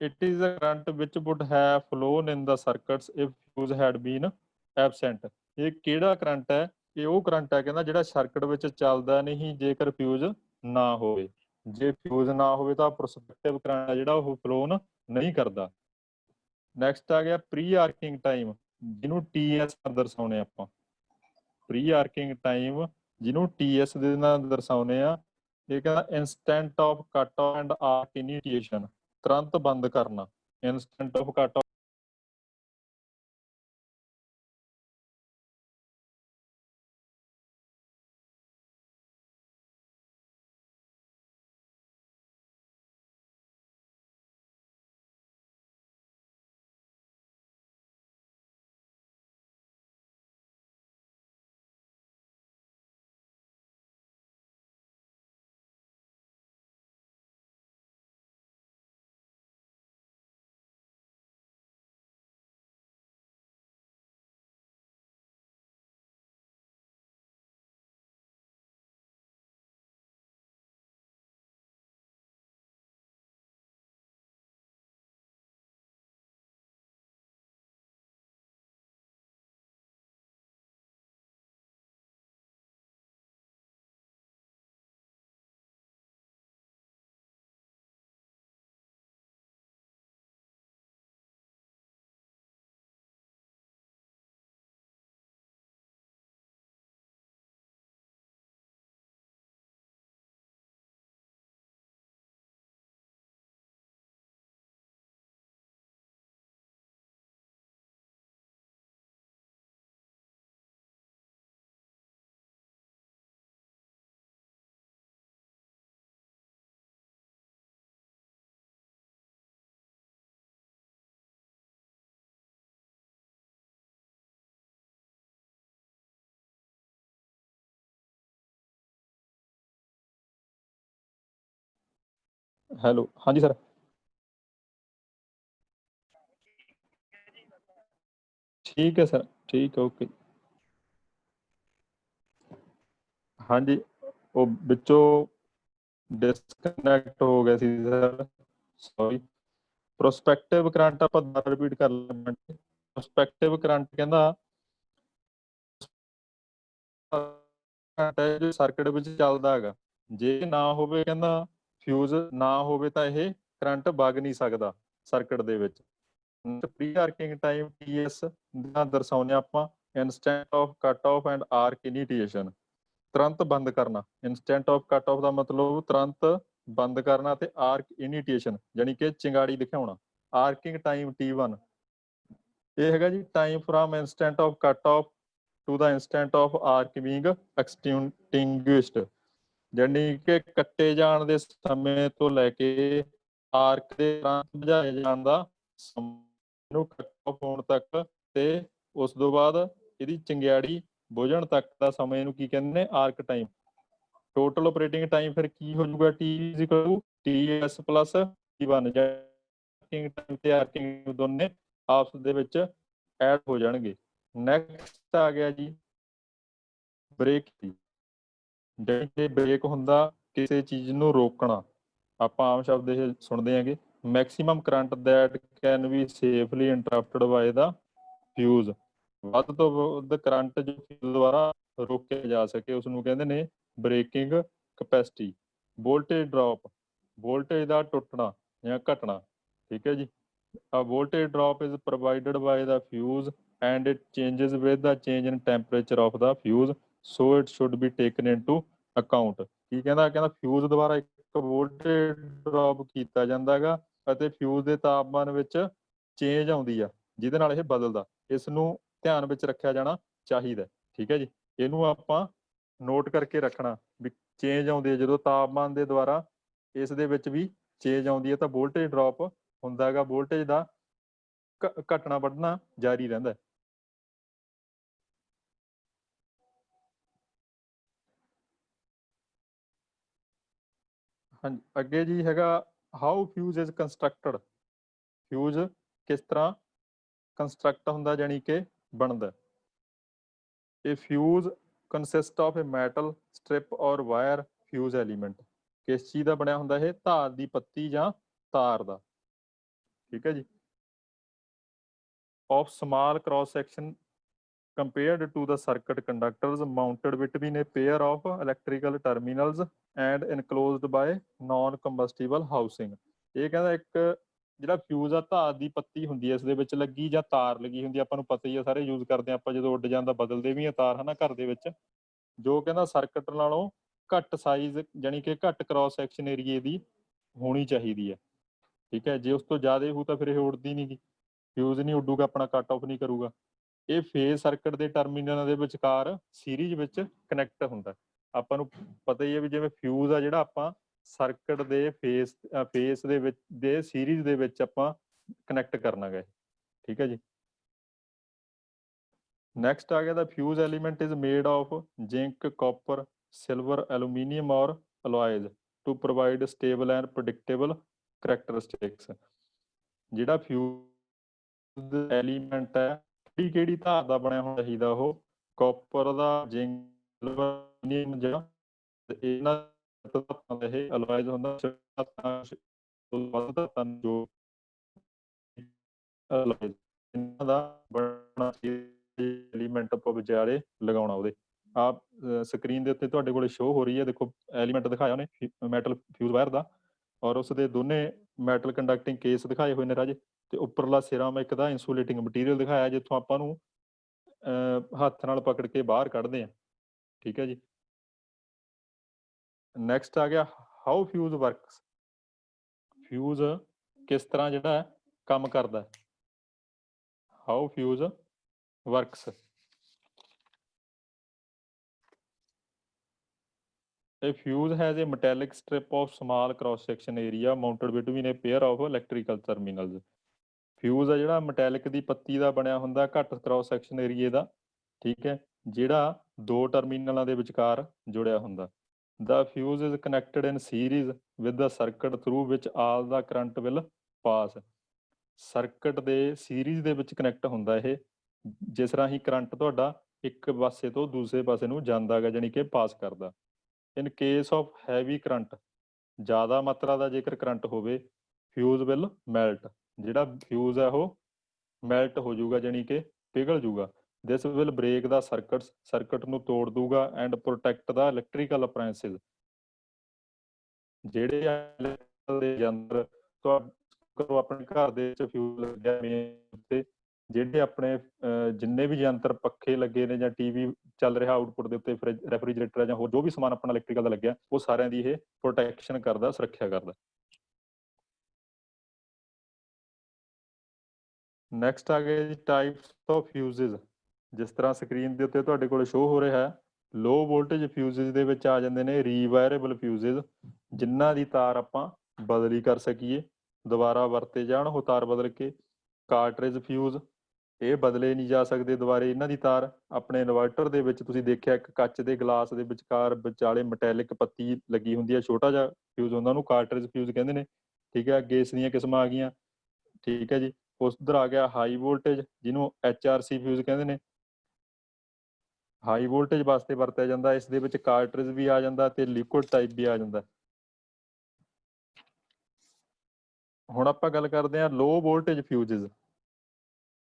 It is a current which would have flown in the circuits if fuse had been absent. ਇਹ ਕਿਹੜਾ ਕਰੰਟ ਹੈ? ਇਹ ਉਹ ਕਰੰਟ ਹੈ ਕਹਿੰਦਾ ਜਿਹੜਾ ਸਰਕਟ ਵਿੱਚ ਚੱਲਦਾ ਨਹੀਂ ਜੇਕਰ ਫਿਊਜ਼ ਨਾ ਹੋਵੇ। ਜੇ ਫਿਊਜ਼ ਨਾ ਹੋਵੇ ਤਾਂ ਪ੍ਰਸਪੈਕਟਿਵ ਕਰੰਟ ਹੈ ਜਿਹੜਾ ਉਹ ਫਲੋਨ ਨਹੀਂ ਕਰਦਾ। ਨੈਕਸਟ ਆ ਗਿਆ ਪ੍ਰੀ ਆਰਕਿੰਗ ਟਾਈਮ, ਜਿਹਨੂੰ TS ਨਾਲ ਦਰਸਾਉਣੇ ਆਪਾਂ। ਪ੍ਰੀ ਆਰਕਿੰਗ ਟਾਈਮ ਜਿਹਨੂੰ TS ਦੇ ਨਾਲ ਦਰਸਾਉਣੇ ਆ। ਇਹ ਕਹਿੰਦਾ instant of cut off and arc initiation, ਤੁਰੰਤ ਬੰਦ ਕਰਨਾ। Instant of cut off hello, ਹਾਂਜੀ ਸਰ। ਠੀਕ ਹੈ ਸਰ, ਠੀਕ ਹੈ, ਓਕੇ। ਹਾਂਜੀ, ਉਹ ਵਿੱਚੋਂ ਡਿਸਕਨੈਕਟ ਹੋ ਗਿਆ ਸੀ ਸਰ, ਸੌਰੀ। ਪ੍ਰੋਸਪੈਕਟਿਵ ਕਰੰਟ ਆਪਾਂ ਦੁਬਾਰਾ ਰਿਪੀਟ ਕਰ ਲੈਂਦੇ। ਪ੍ਰੋਸਪੈਕਟਿਵ ਕਰੰਟ ਕਹਿੰਦਾ ਜੋ ਸਰਕਟ ਵਿੱਚ ਚੱਲਦਾ ਹੈਗਾ, ਜੇ ਨਾ ਹੋਵੇ ਕਹਿੰਦਾ ਫਿਊਜ਼ ਨਾ ਹੋਵੇ ਤਾਂ ਇਹ ਕਰੰਟ ਵਗ ਨਹੀਂ ਸਕਦਾ ਸਰਕਟ ਦੇ ਵਿੱਚ। ਪ੍ਰੀ ਆਰਕਿੰਗ ਟਾਈਮ TS ਨਾਲ ਦਰਸਾਉਂਦੇ ਆਪਾਂ instant of cut off and arc initiation, ਤੁਰੰਤ ਬੰਦ ਕਰਨਾ। ਇੰਸਟੈਂਟ ਆਫ ਕੱਟ ਆਫ ਦਾ ਮਤਲਬ ਤੁਰੰਤ ਬੰਦ ਕਰਨਾ, ਤੇ ਆਰਕ ਇਨੀਸ਼ੀਏਸ਼ਨ ਜਾਨੀ ਕਿ ਚਿੰਗਾੜੀ ਦਿਖਾਉਣਾ। ਆਰਕਿੰਗ ਟਾਈਮ T1 ਇਹ ਹੈਗਾ ਜੀ time from instant of cut off to the instant of arc being extinguished, ਜਾਨੀ ਕਿ ਕੱਟੇ ਜਾਣ ਦੇ ਸਮੇਂ ਤੋਂ ਲੈ ਕੇ ਆਰਕ ਦੇ ਬੁਝਾਏ ਜਾਣ ਦਾ ਨੂੰ ਕੱਟ ਆਫ ਹੋਣ ਤੱਕ, ਤੇ ਉਸ ਤੋਂ ਬਾਅਦ ਇਹਦੀ ਚੰਗਿਆੜੀ ਬੁਝਣ ਤੱਕ ਦਾ ਸਮੇਂ ਨੂੰ ਕੀ ਕਹਿੰਦੇ ਨੇ? ਆਰਕ ਟਾਈਮ। ਟੋਟਲ ਆਪਰੇਟਿੰਗ ਟਾਈਮ ਫਿਰ ਕੀ ਹੋ ਜਾਊਗਾ? TS ਪਲੱਸ T1 ਟਾਈਮ ਤੇ ਆਰਕਿੰਗ ਦੋਨੇ ਆਪਸ ਦੇ ਵਿੱਚ ਐਡ ਹੋ ਜਾਣਗੇ। ਨੈਕਸਟ ਆ ਗਿਆ ਜੀ ਬ੍ਰੇਕ ਦੀ। ਜੇ ਬ੍ਰੇਕ ਹੁੰਦਾ ਕਿਸੇ ਚੀਜ਼ ਨੂੰ ਰੋਕਣਾ, ਆਪਾਂ ਆਮ ਸ਼ਬਦ ਇਹ ਸੁਣਦੇ ਹੈਗੇ, maximum current that can be safely interrupted by the fuse. ਵੱਧ ਤੋਂ ਵੱਧ ਕਰੰਟ ਜੋ ਫਿਊਜ਼ ਦੁਆਰਾ ਰੋਕਿਆ ਜਾ ਸਕੇ ਉਸਨੂੰ ਕਹਿੰਦੇ ਨੇ breaking capacity. Voltage drop, voltage ਦਾ ਟੁੱਟਣਾ ਜਾਂ ਘਟਣਾ, ਠੀਕ ਹੈ ਜੀ। A voltage drop is provided by the fuse and it changes with the change in temperature of the fuse, so it should be taken into account। ਕੀ ਕਹਿੰਦਾ? ਕਹਿੰਦਾ fuse ਦੁਆਰਾ ਇੱਕ ਵੋਲਟੇਜ ਡ੍ਰੌਪ ਕੀਤਾ ਜਾਂਦਾ ਹੈਗਾ ਅਤੇ ਫਿਊਜ਼ ਦੇ ਤਾਪਮਾਨ ਵਿੱਚ ਚੇਂਜ ਆਉਂਦੀ ਆ ਜਿਹਦੇ ਨਾਲ ਇਹ ਬਦਲਦਾ। ਇਸ ਨੂੰ ਧਿਆਨ ਵਿੱਚ ਰੱਖਿਆ ਜਾਣਾ ਚਾਹੀਦਾ, ਠੀਕ ਹੈ ਜੀ। ਇਹਨੂੰ ਆਪਾਂ ਨੋਟ ਕਰਕੇ ਰੱਖਣਾ ਵੀ ਚੇਂਜ ਆਉਂਦੀ ਹੈ ਜਦੋਂ ਤਾਪਮਾਨ ਦੇ ਦੁਆਰਾ ਇਸ ਦੇ ਵਿੱਚ ਵੀ ਚੇਂਜ ਆਉਂਦੀ ਹੈ ਤਾਂ ਵੋਲਟੇਜ ਡ੍ਰੌਪ ਹੁੰਦਾ ਹੈਗਾ, ਵੋਲਟੇਜ ਦਾ ਘਟਣਾ ਵੱਧਣਾ ਜਾਰੀ ਰਹਿੰਦਾ। ਹਾਂਜੀ, ਅੱਗੇ ਜੀ ਹੈਗਾ how fuse is constructed. Fuse ਕਿਸ ਤਰ੍ਹਾਂ ਕੰਸਟਰਕਟ ਹੁੰਦਾ ਜਾਨੀ ਕਿ ਬਣਦਾ। ਇਹ fuse consist of A metal strip ਔਰ ਵਾਇਰ ਫਿਊਜ਼ ਐਲੀਮੈਂਟ। ਕਿਸ ਚੀਜ਼ ਦਾ ਬਣਿਆ ਹੁੰਦਾ ਇਹ? ਧਾਤ ਦੀ ਪੱਤੀ ਜਾਂ ਤਾਰ ਦਾ। ਠੀਕ ਹੈ ਜੀ। Of small cross section compared to the circuit conductors mounted between a pair of electrical terminals and enclosed by non combustible housing। ਇਹ ਕਹਿੰਦਾ ਇੱਕ ਜਿਹੜਾ ਫਿਊਜ਼ ਆ ਧਾਤ ਦੀ ਪੱਤੀ ਹੁੰਦੀ ਹੈ ਇਸ ਦੇ ਵਿੱਚ ਲੱਗੀ ਜਾਂ ਤਾਰ ਲੱਗੀ ਹੁੰਦੀ, ਆਪਾਂ ਨੂੰ ਪਤਾ ਹੀ ਆ, ਸਾਰੇ ਯੂਜ਼ ਕਰਦੇ ਆ ਆਪਾਂ, ਜਦੋਂ ਉੱਡ ਜਾਂਦਾ ਬਦਲਦੇ ਵੀ ਆ ਤਾਰ ਹਨਾ ਘਰ ਦੇ ਵਿੱਚ, ਜੋ ਕਹਿੰਦਾ ਸਰਕਟ ਨਾਲੋਂ ਘੱਟ ਸਾਈਜ਼ ਜਾਨੀ ਕਿ ਘੱਟ ਕ੍ਰਾਸ ਸੈਕਸ਼ਨ ਏਰੀਏ ਦੀ ਹੋਣੀ ਚਾਹੀਦੀ ਹੈ। ਠੀਕ ਹੈ, ਜੇ ਉਸ ਤੋਂ ਜ਼ਿਆਦਾ ਹੋਊ ਤਾਂ ਫਿਰ ਇਹ ਉੱਡਦੀ ਨਹੀਂ ਗੀ, ਫਿਊਜ਼ ਨਹੀਂ ਉੱਡੂਗਾ, ਆਪਣਾ ਕੱਟ ਆਫ ਨਹੀਂ ਕਰੂਗਾ। ਇਹ ਫੇਜ਼ ਸਰਕਟ ਦੇ ਟਰਮੀਨਲਾਂ ਦੇ ਵਿਚਕਾਰ ਸੀਰੀਜ਼ ਵਿੱਚ ਕਨੈਕਟ ਹੁੰਦਾ। ਆਪਾਂ ਨੂੰ ਪਤਾ ਹੀ ਹੈ ਵੀ ਜਿਵੇਂ ਫਿਊਜ਼ ਆ ਜਿਹੜਾ ਆਪਾਂ ਸਰਕਟ ਦੇ ਫੇਸ ਦੇ ਵਿੱਚ ਦੇ ਸੀਰੀਜ਼ ਦੇ ਵਿੱਚ ਆਪਾਂ ਕਨੈਕਟ ਕਰਨਾ ਗਾ। ਠੀਕ ਹੈ ਜੀ। ਨੈਕਸਟ ਆ ਗਿਆ the fuse element is made of zinc, copper, silver, aluminium or alloys to provide stable and predictable characteristics. ਜਿਹੜਾ ਫਿਊਜ਼ ਐਲੀਮੈਂਟ ਹੈ ਕਿਹੜੀ ਧਾਤ ਦਾ ਬਣਿਆ ਹੋਣਾ ਚਾਹੀਦਾ? ਉਹ ਕਾਪਰ ਦਾ, ਜ਼ਿੰਕ, ਸਿਲਵਰ ਜਿਹੜਾ ਇਹਨਾਂ ਧਾਤਾਂ ਦਾ ਇਹ ਅਲੋਇਜ਼ ਹੁੰਦਾ। ਜੋ ਇਹਨਾਂ ਦਾ ਬਣਨਾ ਐਲੀਮੈਂਟ ਆਪਾਂ ਵਿਚਾਲੇ ਲਗਾਉਣਾ ਉਹਦੇ। ਆਪ ਸਕਰੀਨ ਦੇ ਉੱਤੇ ਤੁਹਾਡੇ ਕੋਲ ਸ਼ੋਅ ਹੋ ਰਹੀ ਹੈ, ਦੇਖੋ ਐਲੀਮੈਂਟ ਦਿਖਾਇਆ ਉਹਨੇ ਮੈਟਲ ਫਿਊਜ਼ ਵਾਇਰ ਦਾ, ਔਰ ਉਸਦੇ ਦੋਨੇ ਮੈਟਲ ਕੰਡਕਟਿੰਗ ਕੇਸ ਦਿਖਾਏ ਹੋਏ ਨੇ ਰਾਜੇ, ਤੇ ਉੱਪਰਲਾ ਸਿਰਾਮਿਕ ਦਾ ਇੰਸੂਲੇਟਿੰਗ ਮਟੀਰੀਅਲ ਦਿਖਾਇਆ ਜਿੱਥੋਂ ਆਪਾਂ ਨੂੰ ਹੱਥ ਨਾਲ ਪਕੜ ਕੇ ਬਾਹਰ ਕੱਢਦੇ ਹਾਂ। ਠੀਕ ਹੈ ਜੀ। ਨੈਕਸਟ ਆ ਗਿਆ ਹਾਊ ਫਿਊਜ਼ ਵਰਕਸ। ਫਿਊਜ਼ ਕਿਸ ਤਰ੍ਹਾਂ ਜਿਹੜਾ ਕੰਮ ਕਰਦਾ? How fuse works. A fuse has a metallic strip of small cross section area mounted between a pair of electrical terminals। Fuse ਆ ਜਿਹੜਾ ਮੈਟੈਲਿਕ ਦੀ ਪੱਤੀ ਦਾ ਬਣਿਆ ਹੁੰਦਾ, ਘੱਟ ਕ੍ਰਾਸ ਸੈਕਸ਼ਨ ਏਰੀਏ ਦਾ। ਠੀਕ ਹੈ, ਜਿਹੜਾ ਦੋ ਟਰਮੀਨਲਾਂ ਦੇ ਵਿਚਕਾਰ ਜੁੜਿਆ ਹੁੰਦਾ। The fuse is connected in series with the circuit through which all the current will pass। Circuit ਦੇ ਸੀਰੀਜ਼ ਦੇ ਵਿੱਚ ਕਨੈਕਟ ਹੁੰਦਾ ਇਹ, ਜਿਸ ਰਾਹੀਂ ਕਰੰਟ ਤੁਹਾਡਾ ਇੱਕ ਪਾਸੇ ਤੋਂ ਦੂਸਰੇ ਪਾਸੇ ਨੂੰ ਜਾਂਦਾ ਗਾ, ਜਾਣੀ ਕਿ ਪਾਸ ਕਰਦਾ। In case of heavy current, ਜ਼ਿਆਦਾ ਮਾਤਰਾ ਦਾ ਜੇਕਰ ਕਰੰਟ ਹੋਵੇ, ਫਿਊਜ਼ ਵਿਲ ਮੈਲਟ। ਜਿਹੜਾ ਫਿਊਜ਼ ਹੈ ਉਹ ਮੈਲਟ ਹੋ ਜਾਊਗਾ, ਜਾਣੀ ਕਿ ਪਿਘਲ ਜੂਗਾ। This will break the circuit ਨੂੰ ਤੋੜ ਦੂਗਾ and protect the electrical appliances. ਜਿਹੜੇ ਦੇ ਯੰਤਰ ਆਪਣੇ ਘਰ ਦੇ ਵਿੱਚ ਫਿਊਜ਼ ਲੱਗਿਆ ਮੇਨ ਉੱਤੇ, ਜਿਹੜੇ ਆਪਣੇ ਜਿੰਨੇ ਵੀ ਯੰਤਰ ਪੱਖੇ ਲੱਗੇ ਨੇ ਜਾਂ ਟੀਵੀ ਚੱਲ ਰਿਹਾ ਆਊਟਪੁੱਟ ਦੇ ਉੱਤੇ, ਫ੍ਰਿਜ, ਰੈਫਰੀਜਰੇਟਰ ਜਾਂ ਹੋਰ ਜੋ ਵੀ ਸਮਾਨ ਆਪਣਾ ਇਲੈਕਟ੍ਰੀਕਲ ਦਾ ਲੱਗਿਆ, ਉਹ ਸਾਰਿਆਂ ਦੀ ਇਹ ਪ੍ਰੋਟੈਕਸ਼ਨ ਕਰਦਾ, ਸੁਰੱਖਿਆ ਕਰਦਾ। ਨੈਕਸਟ ਆ ਗਏ ਜੀ ਟਾਈਪਸ ਆਫ ਫਿਊਜ਼ਜ਼। ਜਿਸ ਤਰ੍ਹਾਂ ਸਕਰੀਨ ਦੇ ਉੱਤੇ ਤੁਹਾਡੇ ਕੋਲ ਸ਼ੋਅ ਹੋ ਰਿਹਾ ਹੈ, ਲੋ ਵੋਲਟੇਜ ਫਿਊਜ਼ਜ਼ ਦੇ ਵਿੱਚ ਆ ਜਾਂਦੇ ਨੇ ਰੀਵਾਇਰੇਬਲ ਫਿਊਜ਼ਜ਼, ਜਿਨ੍ਹਾਂ ਦੀ ਤਾਰ ਆਪਾਂ ਬਦਲੀ ਕਰ ਸਕੀਏ, ਦੁਬਾਰਾ ਵਰਤੇ ਜਾਣ ਉਹ ਤਾਰ ਬਦਲ ਕੇ। ਕਾਰਟਰੇਜ ਫਿਊਜ਼, ਇਹ ਬਦਲੇ ਨਹੀਂ ਜਾ ਸਕਦੇ ਦੁਬਾਰੇ ਇਹਨਾਂ ਦੀ ਤਾਰ। ਆਪਣੇ ਇਨਵਰਟਰ ਦੇ ਵਿੱਚ ਤੁਸੀਂ ਦੇਖਿਆ ਇੱਕ ਕੱਚ ਦੇ ਗਲਾਸ ਦੇ ਵਿਚਕਾਰ ਵਿਚਾਲੇ ਮੈਟੈਲਿਕ ਪੱਤੀ ਲੱਗੀ ਹੁੰਦੀ ਹੈ, ਛੋਟਾ ਜਿਹਾ ਫਿਊਜ਼ ਹੁੰਦਾ, ਉਹਨੂੰ ਕਾਰਟਰੇਜ ਫਿਊਜ਼ ਕਹਿੰਦੇ ਨੇ। ਠੀਕ ਹੈ, ਗੈਸ ਦੀਆਂ ਕਿਸਮਾਂ ਆ ਗਈਆਂ। ਠੀਕ ਹੈ ਜੀ। ਉਧਰ ਆ ਗਿਆ ਹਾਈ ਵੋਲਟੇਜ, ਜਿਹਨੂੰ HRC ਫਿਊਜ਼ ਕਹਿੰਦੇ ਨੇ। ਹਾਈ ਵੋਲਟੇਜ ਵਾਸਤੇ ਵਰਤਿਆ ਜਾਂਦਾ, ਇਸ ਦੇ ਵਿੱਚ ਕਾਰਟਰੇਜ ਵੀ ਆ ਜਾਂਦਾ ਤੇ ਲਿਕੁਇਡ ਟਾਈਪ ਵੀ ਆ ਜਾਂਦਾ। ਹੁਣ ਆਪਾਂ ਗੱਲ ਕਰਦੇ ਹਾਂ ਲੋ ਵੋਲਟੇਜ ਫਿਊਜ਼ਜ਼।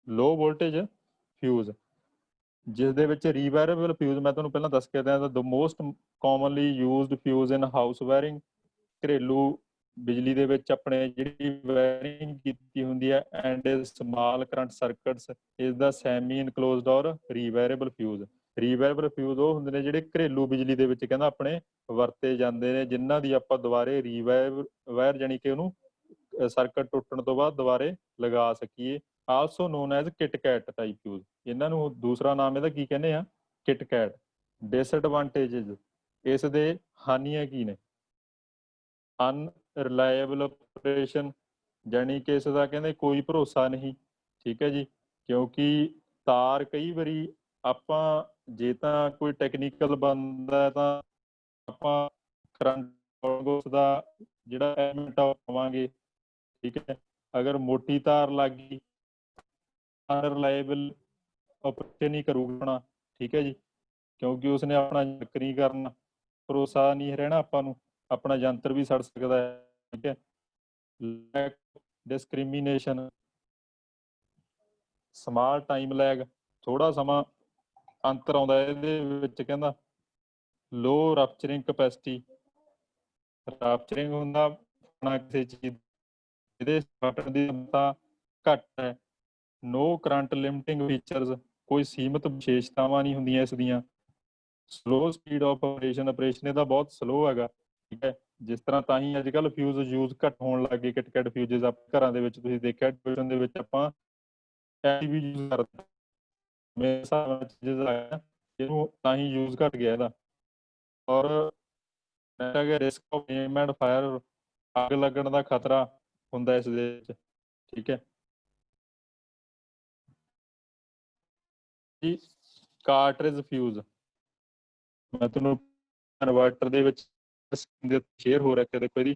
ਲੋ ਵੋਲਟੇਜ ਫਿਊਜ਼ ਜਿਸ ਦੇ ਵਿੱਚ ਰੀਵਾਇਰੇਬਲ ਫਿਊਜ਼, ਮੈਂ ਤੁਹਾਨੂੰ ਪਹਿਲਾਂ ਦੱਸ ਕੇ ਦਿਆਂ, the most commonly used fuse in house wiring. ਘਰੇਲੂ ਬਿਜਲੀ ਦੇ ਵਿੱਚ ਆਪਣੇ ਜਿਹੜੀ ਵਾਇਰਿੰਗ ਕੀਤੀ ਹੁੰਦੀ ਹੈ, and small current circuits is the semi enclosed or rewireable fuse. ਰੀਵਾਇਰੇਬਲ fuse ਉਹ ਹੁੰਦੇ ਨੇ ਜਿਹੜੇ ਘਰੇਲੂ ਬਿਜਲੀ ਦੇ ਵਿੱਚ ਕਹਿੰਦਾ ਆਪਣੇ ਵਰਤੇ ਜਾਂਦੇ ਨੇ, ਜਿਨ੍ਹਾਂ ਦੀ ਆਪਾਂ ਦੁਬਾਰੇ ਵਾਇਰ ਜਾਣੀ ਕਿ ਉਹਨੂੰ ਸਰਕਟ ਟੁੱਟਣ ਤੋਂ ਬਾਅਦ ਦੁਬਾਰੇ ਲਗਾ ਸਕੀਏ। Also known as kit kat type fuse. ਇਹਨਾਂ ਨੂੰ ਦੂਸਰਾ ਨਾਮ ਇਹਦਾ ਕੀ ਕਹਿੰਦੇ ਆ? ਕਿਟਕੈਟ। ਡਿਸਐਡਵਾਂਟੇਜਸ, ਇਸ ਦੇ ਹਾਨੀਆਂ ਕੀ ਨੇ? ਅਨਰਿਲਾਇਬਲ ਆਪਰੇਸ਼ਨ, ਜਾਣੀ ਕਿ ਇਸ ਦਾ ਕਹਿੰਦੇ ਕੋਈ ਭਰੋਸਾ ਨਹੀਂ। ਠੀਕ ਹੈ ਜੀ, ਕਿਉਂਕਿ ਤਾਰ ਕਈ ਵਾਰੀ ਆਪਾਂ ਜੇ ਤਾਂ ਕੋਈ ਟੈਕਨੀਕਲ ਬੰਦਾ ਤਾਂ ਆਪਾਂ ਕਰੰਟ ਦਾ ਜਿਹੜਾ ਐਲੀਮੈਂਟ ਆ ਪਾਵਾਂਗੇ। ਠੀਕ ਹੈ, ਅਗਰ ਮੋਟੀ ਤਾਰ ਲੱਗ ਗਈ ਅਨਰਿਲਾਇਬਲ ਆਪਰੇਸ਼ਨ ਹੀ ਕਰੂਗਾ। ਠੀਕ ਹੈ ਜੀ, ਕਿਉਂਕਿ ਉਸਨੇ ਆਪਣਾ ਚੱਕ ਨਹੀਂ ਕਰਨਾ, ਭਰੋਸਾ ਨਹੀਂ ਰਹਿਣਾ ਆਪਾਂ ਨੂੰ। ਆਪਣਾ ਯੰਤਰ ਵੀ ਸੜ ਸਕਦਾ ਹੈ, ਠੀਕ ਹੈ। ਲੈਕ ਡਿਸਕ੍ਰਿਮੀਨੇਸ਼ਨ, ਸਮਾਲ ਟਾਈਮ ਲੈਗ, ਥੋੜਾ ਸਮਾਂ ਅੰਤਰ ਆਉਂਦਾ ਇਹਦੇ ਵਿੱਚ, ਕਹਿੰਦਾ ਲੋ ਰਪਚਰਿੰਗ ਕਪੈਸਿਟੀ, ਰਪਚਰਿੰਗ ਹੁੰਦਾ ਨਾ ਕਿਸੇ ਚੀਜ਼, ਇਹਦੇ ਫਟਣ ਦੀ क्षमता ਘੱਟ ਹੈ। ਨੋ ਕਰੰਟ ਲਿਮਟਿੰਗ ਫੀਚਰਸ, ਕੋਈ ਸੀਮਤ ਵਿਸ਼ੇਸ਼ਤਾਵਾਂ ਨਹੀਂ ਹੁੰਦੀਆਂ ਇਸ ਦੀਆਂ। Slow speed of operation, operation ਇਹਦਾ ਬਹੁਤ ਸਲੋ ਹੈਗਾ, ਠੀਕ ਹੈ। ਜਿਸ ਤਰ੍ਹਾਂ ਤਾਂ ਹੀ ਅੱਜ ਕੱਲ੍ਹ ਫਿਊਜ਼ ਯੂਜ਼ ਘੱਟ ਹੋਣ ਲੱਗ ਗਏ, ਕਿਟ ਫਿਊਜ਼ਸ ਘਰਾਂ ਦੇ ਵਿੱਚ ਤੁਸੀਂ ਦੇਖਿਆ ਟਿਊਸ਼ਨ ਦੇ ਵਿੱਚ ਆਪਾਂ ਵੀ ਯੂਜ਼ ਕਰਦੇ, ਮੇਰੇ ਹਿਸਾਬ ਨਾਲ ਚੀਜ਼ਾਂ ਆਇਆ ਇਹਨੂੰ ਤਾਂ ਹੀ ਯੂਜ਼ ਘੱਟ ਗਿਆ ਇਹਦਾ। ਔਰ risk of aim and fire, ਅੱਗ ਲੱਗਣ ਦਾ ਖਤਰਾ ਹੁੰਦਾ ਇਸ ਦੇ ਵਿੱਚ, ਠੀਕ ਹੈ ਜੀ। ਕਾਰਟ੍ਰਿਜ ਫਿਊਜ਼, ਮੈਂ ਤੁਹਾਨੂੰ ਇਨਵਰਟਰ ਦੇ ਵਿੱਚ ਸ਼ੇਅਰ ਹੋ ਰੱਖਿਆ, ਦੇਖੋ ਇਹਦੀ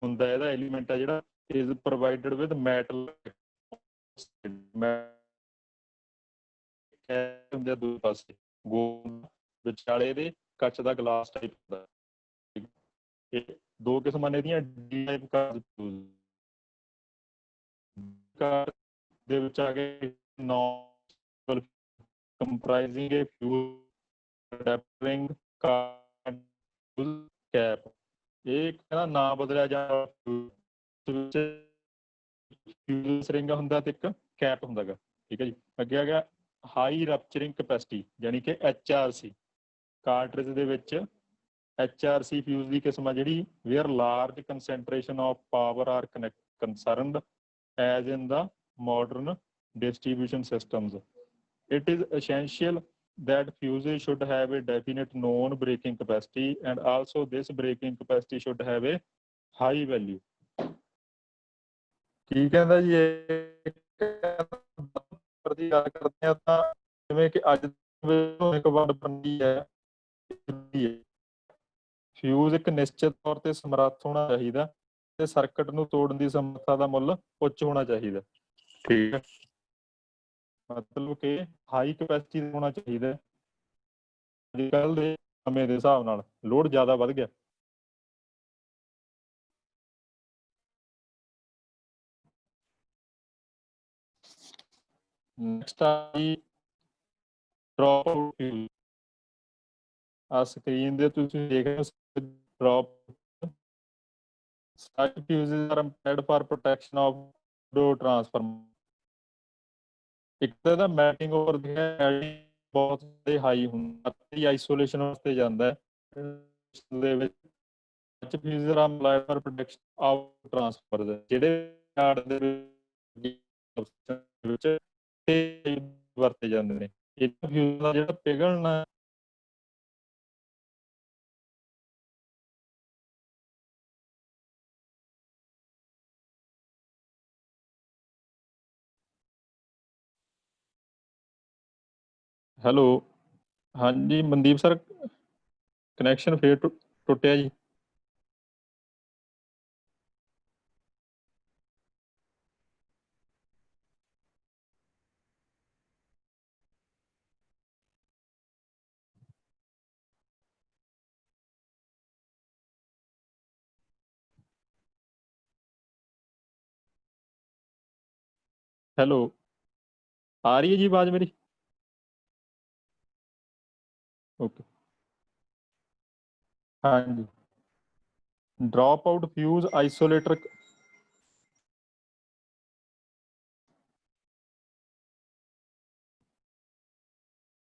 ਹੁੰਦਾ ਇਹਦਾ ਐਲੀਮੈਂਟ ਆ ਜਿਹੜਾ is provided with metal ਹੁੰਦੇ ਦੂਜੇ ਪਾਸੇ ਗੋਲ, ਵਿਚਾਲੇ ਇਹਦੇ ਕੱਚ ਦਾ ਗਲਾਸ ਟਾਈਪ ਹੁੰਦਾ। ਇਹ ਦੋ ਕਿਸਮਾਂ ਨੇ ਇਹਦੀਆਂ ਦੇ ਵਿੱਚ ਆ ਗਏ ਨੌਨ ਕੰਪਰਾਈਜ਼ਿੰਗ ਏ ਫਿਊਜ਼ ਅਡੈਪਟਿੰਗ ਕੈਪ, ਇਹ ਕਹਿੰਦਾ ਨਾ ਬਦਲਿਆ ਜਾ ਸਰਿੰਗਾ ਹੁੰਦਾ ਤੇ ਇੱਕ ਕੈਪ ਹੁੰਦਾ ਗਾ, ਠੀਕ ਹੈ ਜੀ। ਅੱਗੇ ਆ ਗਿਆ ਹਾਈ ਰਪਚਰਿੰਗ ਕਪੈਸਿਟੀ, ਯਾਨੀ ਕਿ HRC। ਕਾਰਟ੍ਰਿਜ ਦੇ ਵਿੱਚ HRC ਫਿਊਜ਼ ਦੀ ਕਿਸਮ ਆ ਜਿਹੜੀ where large concentration of power are concerned as in the modern distribution systems. It is essential that fuses should have a definite known breaking capacity and also this breaking capacity should have a high value. ਕੀ ਕਹਿੰਦਾ ਜੀ, ਦੀ ਗੱਲ ਕਰਦੇ ਆ ਤਾਂ ਜਿਵੇਂ ਕਿ ਅੱਜ ਇੱਕ ਵੰਡ ਬਣਦੀ ਹੈ, ਫਿਊਜ਼ ਇੱਕ ਨਿਸ਼ਚਿਤ ਤੌਰ ਤੇ ਸਮਰੱਥ ਹੋਣਾ ਚਾਹੀਦਾ ਤੇ ਸਰਕਟ ਨੂੰ ਤੋੜਨ ਦੀ ਸਮਰੱਥਾ ਦਾ ਮੁੱਲ ਉੱਚ ਹੋਣਾ ਚਾਹੀਦਾ, ਠੀਕ ਹੈ। ਮਤਲਬ ਕਿ ਹਾਈ ਕਪੈਸਿਟੀ ਹੋਣਾ ਚਾਹੀਦਾ। ਅੱਜ ਕੱਲ੍ਹ ਦੇ ਸਮੇਂ ਦੇ ਹਿਸਾਬ ਨਾਲ ਲੋਡ ਜ਼ਿਆਦਾ ਵੱਧ ਗਿਆ। ਨੈਕਸਟ ਆ ਜੀ ਡ੍ਰੌਪ ਆਊਟ ਫਿਊਜ਼। ਆ ਸਕਰੀਨ ਦੇ ਤੁਸੀਂ ਦੇਖ ਰਹੇ ਹੋ drop fuses are employed for protection of load transformer. ਇੱਕ ਤਾਂ ਇਹਦਾ ਮੈਟਿੰਗ ਓਵਰ ਬਹੁਤ ਹਾਈ ਹੁੰਦਾ ਤੇ ਆਈਸੋਲੇਸ਼ਨ ਵਾਸਤੇ ਜਾਂਦਾ ਹੈ ਦੇ ਵਿੱਚ fuses are employed for protection of transformers, ਜਿਹੜੇ ਦੇ ਵਿੱਚ ਵਰਤੇ ਜਾਂਦੇ ਨੇ। ਇਹ ਫਿਊਜ਼ ਦਾ ਜਿਹੜਾ ਪਿਘਲਣਾ ਹੈਲੋ, ਹਾਂਜੀ ਮਨਦੀਪ ਸਰ, ਕਨੈਕਸ਼ਨ ਫੇਰ ਟੁੱਟਿਆ ਜੀ। ਹੈਲੋ, ਆ ਰਹੀ ਹੈ ਜੀ ਆਵਾਜ਼ ਮੇਰੀ? ਓਕੇ, ਹਾਂਜੀ। ਡ੍ਰੌਪ ਆਊਟ ਫਿਊਜ਼ ਆਈਸੋਲੇਟਰ,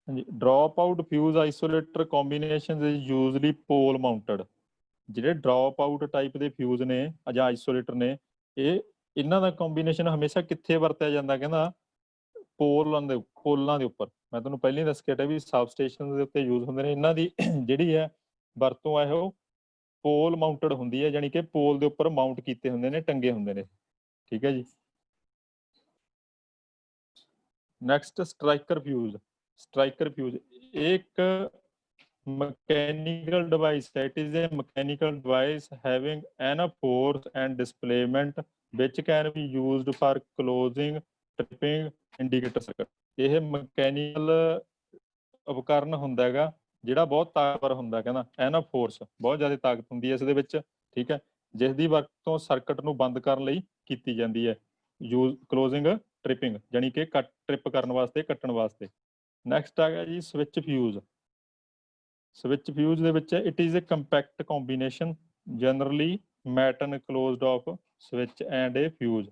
ਹਾਂਜੀ। Drop out fuse isolator combination is usually pole mounted. ਜਿਹੜੇ ਡ੍ਰੌਪ ਆਊਟ ਟਾਈਪ ਦੇ ਫਿਊਜ਼ ਨੇ ਜਾਂ ਆਈਸੋਲੇਟਰ ਨੇ, ਇਹਨਾਂ ਦਾ ਕੰਬੀਨੇਸ਼ਨ ਹਮੇਸ਼ਾ ਕਿੱਥੇ ਵਰਤਿਆ ਜਾਂਦਾ, ਕਹਿੰਦਾ ਪੋਲਾਂ ਦੇ ਉੱਪਰ। ਮੈਂ ਤੁਹਾਨੂੰ ਪਹਿਲਾਂ ਹੀ ਦੱਸ ਕੇ ਹਟਿਆ ਵੀ ਸਬ ਸਟੇਸ਼ਨ ਦੇ ਉੱਤੇ ਯੂਜ਼ ਹੁੰਦੇ ਨੇ। ਇਹਨਾਂ ਦੀ ਜਿਹੜੀ ਹੈ ਵਰਤੋਂ ਹੈ ਉਹ ਪੋਲ ਮਾਊਂਟਡ ਹੁੰਦੀ ਹੈ, ਜਾਣੀ ਕਿ ਪੋਲ ਦੇ ਉੱਪਰ ਮਾਊਂਟ ਕੀਤੇ ਹੁੰਦੇ ਨੇ, ਟੰਗੇ ਹੁੰਦੇ ਨੇ, ਠੀਕ ਹੈ ਜੀ। Next striker fuse. Striker fuse ਇੱਕ mechanical device. It is a mechanical device having an force and displacement which can be used for closing, tripping, indicator circuit. ਇਹ ਮਕੈਨੀਕਲ ਉਪਕਰਨ ਹੁੰਦਾ ਹੈਗਾ ਜਿਹੜਾ ਬਹੁਤ ਤਾਕਤਵਰ ਹੁੰਦਾ, ਕਹਿੰਦਾ ਐਨ ਫੋਰਸ, ਬਹੁਤ ਜ਼ਿਆਦਾ ਤਾਕਤ ਹੁੰਦੀ ਹੈ ਇਸ ਦੇ ਵਿੱਚ, ਠੀਕ ਹੈ, ਜਿਸ ਦੀ ਵਰਤੋਂ ਸਰਕਟ ਨੂੰ ਬੰਦ ਕਰਨ ਲਈ ਕੀਤੀ ਜਾਂਦੀ ਹੈ, ਯੂਜ਼ ਕਲੋਜ਼ਿੰਗ, ਟ੍ਰਿਪਿੰਗ, ਜਾਣੀ ਕਿ ਟ੍ਰਿਪ ਕਰਨ ਵਾਸਤੇ, ਕੱਟਣ ਵਾਸਤੇ। ਨੈਕਸਟ ਆ ਗਿਆ ਜੀ ਸਵਿਚ ਫਿਊਜ਼। ਸਵਿਚ ਫਿਊਜ਼ ਦੇ ਵਿੱਚ it is a compact combination generally met enclosed of switch and a fuse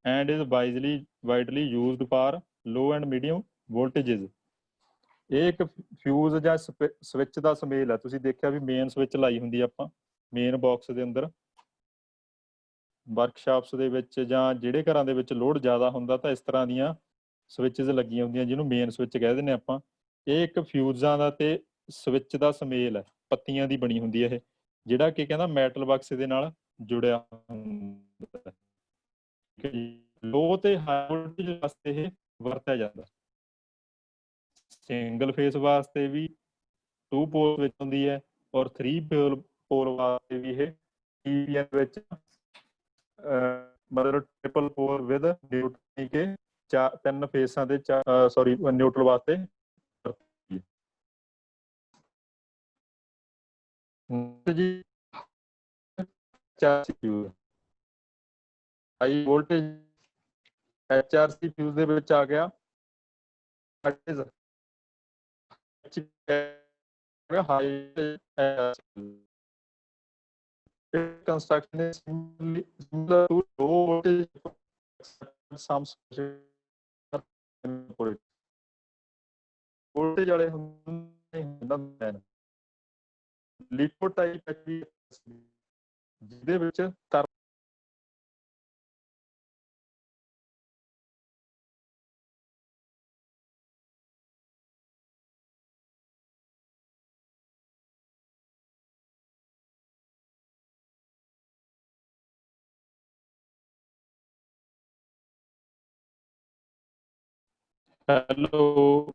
and is widely used for low and medium voltages। ਇਹ ਇੱਕ ਫਿਊਜ਼ ਜਾਂ ਸਵਿਚ ਦਾ ਸਮੇਲ ਹੈ। ਤੁਸੀਂ ਦੇਖਿਆ ਵੀ ਮੇਨ ਸਵਿਚ ਲਾਈ ਹੁੰਦੀ ਆਪਾਂ ਮੇਨ ਬਾਕਸ ਦੇ ਅੰਦਰ, ਵਰਕਸ਼ਾਪਸ ਦੇ ਵਿੱਚ ਜਾਂ ਜਿਹੜੇ ਘਰਾਂ ਦੇ ਵਿੱਚ ਲੋਡ ਜ਼ਿਆਦਾ ਹੁੰਦਾ ਤਾਂ ਇਸ ਤਰ੍ਹਾਂ ਦੀਆਂ ਸਵਿਚਸ ਲੱਗੀਆਂ ਹੁੰਦੀਆਂ ਜਿਹਨੂੰ ਮੇਨ ਸਵਿਚ ਕਹਿ ਦਿੰਦੇ ਆਪਾਂ। ਇਹ ਇੱਕ ਫਿਊਜ਼ਾਂ ਦਾ ਤੇ ਸਵਿਚ ਦਾ ਸਮੇਲ ਹੈ, ਪੱਤੀਆਂ ਦੀ ਬਣੀ ਹੁੰਦੀ ਹੈ ਇਹ, ਜਿਹੜਾ ਕਿ ਕਹਿੰਦਾ ਮੈਟਲ ਬਕਸੇ ਦੇ ਨਾਲ ਜੁੜਿਆ ਹੁੰਦਾ। ਲੋ ਤੇ ਹਾਈ ਵੋਲਟੇਜ ਵਾਸਤੇ ਇਹ ਵਰਤਿਆ ਜਾਂਦਾ। ਸਿੰਗਲ ਫੇਸ ਵਾਸਤੇ ਵੀ 2 ਪੋਲ ਵਿੱਚ ਹੁੰਦੀ ਹੈ ਔਰ 3 ਪੋਲ ਵਾਸਤੇ ਵੀ ਇਹ TPN ਵਿੱਚ ਮਤਲਬ ਟ੍ਰਿਪਲ ਪੋਲ ਵਿਦ ਨਿਊਟਰਲ ਕੇ 3 ਫੇਸਾਂ ਦੇ ਸੌਰੀ ਨਿਊਟਰਲ ਵਾਸਤੇ। ਜੀ ਹਾਈ ਵੋਲਟੇਜ HRC ਫਿਊਜ਼ ਦੇ ਵਿੱਚ ਆ ਗਿਆ construction is similar to low voltage some voltage ਵਾਲੇ ਹੁੰਦੇ ਲਿਪੋ ਟਾਈਪ ਜਿਹਦੇ ਵਿੱਚ ਹੈਲੋ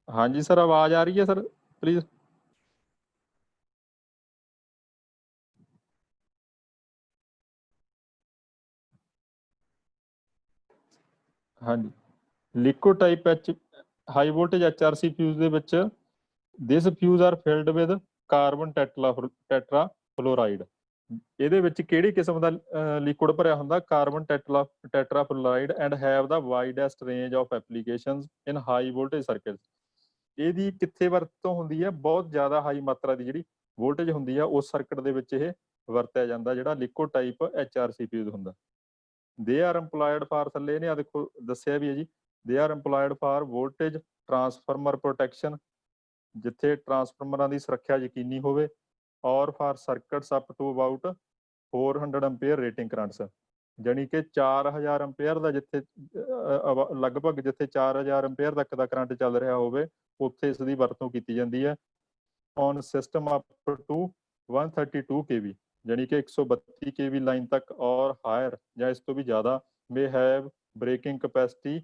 ਹਾਂਜੀ ਸਰ, ਆਵਾਜ਼ ਆ ਰਹੀ ਹੈ ਸਰ ਪਲੀਜ਼? ਹਾਂਜੀ, liquid type high voltage HRC fuse ਦੇ ਵਿੱਚ this fuse are filled with carbon tetrafluoride. ਇਹਦੇ ਵਿੱਚ ਕਿਹੜੀ ਕਿਸਮ ਦਾ ਲਿਕੁਇਡ ਭਰਿਆ ਹੁੰਦਾ? Carbon tetrafluoride and have the widest range of applications in high voltage circuit. ਇਹਦੀ ਕਿੱਥੇ ਵਰਤੋਂ ਹੁੰਦੀ ਹੈ? ਬਹੁਤ ਜ਼ਿਆਦਾ ਹਾਈ ਮਾਤਰਾ ਦੀ ਜਿਹੜੀ ਵੋਲਟੇਜ ਹੁੰਦੀ ਆ ਉਸ ਸਰਕਟ ਦੇ ਵਿੱਚ ਇਹ ਵਰਤਿਆ ਜਾਂਦਾ, ਜਿਹੜਾ ਲਿਕੁਇਡ ਟਾਈਪ HRC ਫਿਊਜ਼ ਹੁੰਦਾ। ਦੇ ਆਰ ਇੰਪਲਾਇਡ ਫਾਰ, ਥੱਲੇ ਇਹਨੇ ਆ ਦੇਖੋ ਦੱਸਿਆ ਵੀ ਹੈ ਜੀ, they are employed for voltage transformer protection, ਜਿੱਥੇ ਟਰਾਂਸਫਾਰਮਰਾਂ ਦੀ ਸੁਰੱਖਿਆ ਯਕੀਨੀ ਹੋਵੇ, or for circuits up to about 400 ampere rating currents, ਜਾਣੀ ਕਿ 4000 ਐਂਪੀਅਰ ਦਾ ਜਿੱਥੇ ਲਗਭਗ ਜਿੱਥੇ 4000 ਐਂਪੀਅਰ ਤੱਕ ਦਾ ਕਰੰਟ ਚੱਲ ਰਿਹਾ ਹੋਵੇ ਉੱਥੇ ਇਸ ਦੀ ਵਰਤੋਂ ਕੀਤੀ ਜਾਂਦੀ ਹੈ। On system up to 132 kV, ਜਾਣੀ ਕਿ 132 kV ਲਾਈਨ ਤੱਕ, ਔਰ ਹਾਇਰ ਜਾਂ ਇਸ ਤੋਂ ਵੀ ਜ਼ਿਆਦਾ, may have breaking capacity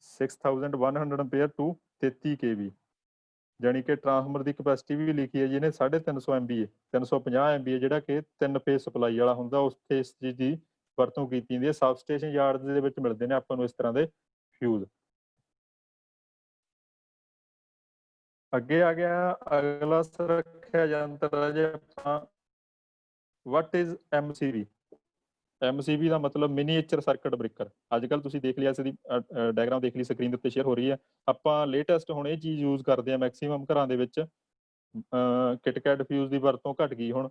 6100 ampere to 33 kV, ਜਾਣੀ ਕਿ ਟਰਾਂਸਫਾਰਮਰ ਦੀ ਕਪੈਸਿਟੀ ਵੀ ਲਿਖੀ ਹੈ ਜੀ ਇਹਨੇ 350 MVA 350 MVA, ਜਿਹੜਾ ਕਿ 3 ਫੇਸ ਸਪਲਾਈ ਵਾਲਾ ਹੁੰਦਾ, ਉਸ ਤੇ ਇਸ ਚੀਜ਼ ਦੀ ਵਰਤੋਂ ਕੀਤੀ ਜਾਂਦੀ ਹੈ। ਸਬ ਸਟੇਸ਼ਨ ਯਾਰਡ ਦੇ ਵਿੱਚ ਮਿਲਦੇ ਨੇ ਆਪਾਂ ਨੂੰ ਇਸ ਤਰ੍ਹਾਂ ਦੇ ਫਿਊਜ਼। ਅੱਗੇ ਆ ਗਿਆ ਅਗਲਾ ਸੁਰੱਖਿਆ ਯੰਤਰ ਜੇ ਆਪਾਂ, ਵਟ ਇਜ਼ MCB। MCB ਦਾ ਮਤਲਬ ਮਿਨੀਏਚਰ ਸਰਕਟ ਬ੍ਰੇਕਰ। ਅੱਜ ਕੱਲ੍ਹ ਤੁਸੀਂ ਦੇਖ ਲਿਆ, ਇਸ ਦੀ ਡਾਇਗਰਾਮ ਦੇਖ ਲਈ ਸਕਰੀਨ ਦੇ ਉੱਤੇ ਸ਼ੇਅਰ ਹੋ ਰਹੀ ਹੈ। ਆਪਾਂ ਲੇਟੈਸਟ ਹੁਣ ਇਹ ਚੀਜ਼ ਯੂਜ਼ ਕਰਦੇ ਹਾਂ ਮੈਕਸੀਮਮ ਘਰਾਂ ਦੇ ਵਿੱਚ। ਕਿਟਕੈਟ ਫਿਊਜ਼ ਦੀ ਵਰਤੋਂ ਘਟ ਗਈ ਹੁਣ।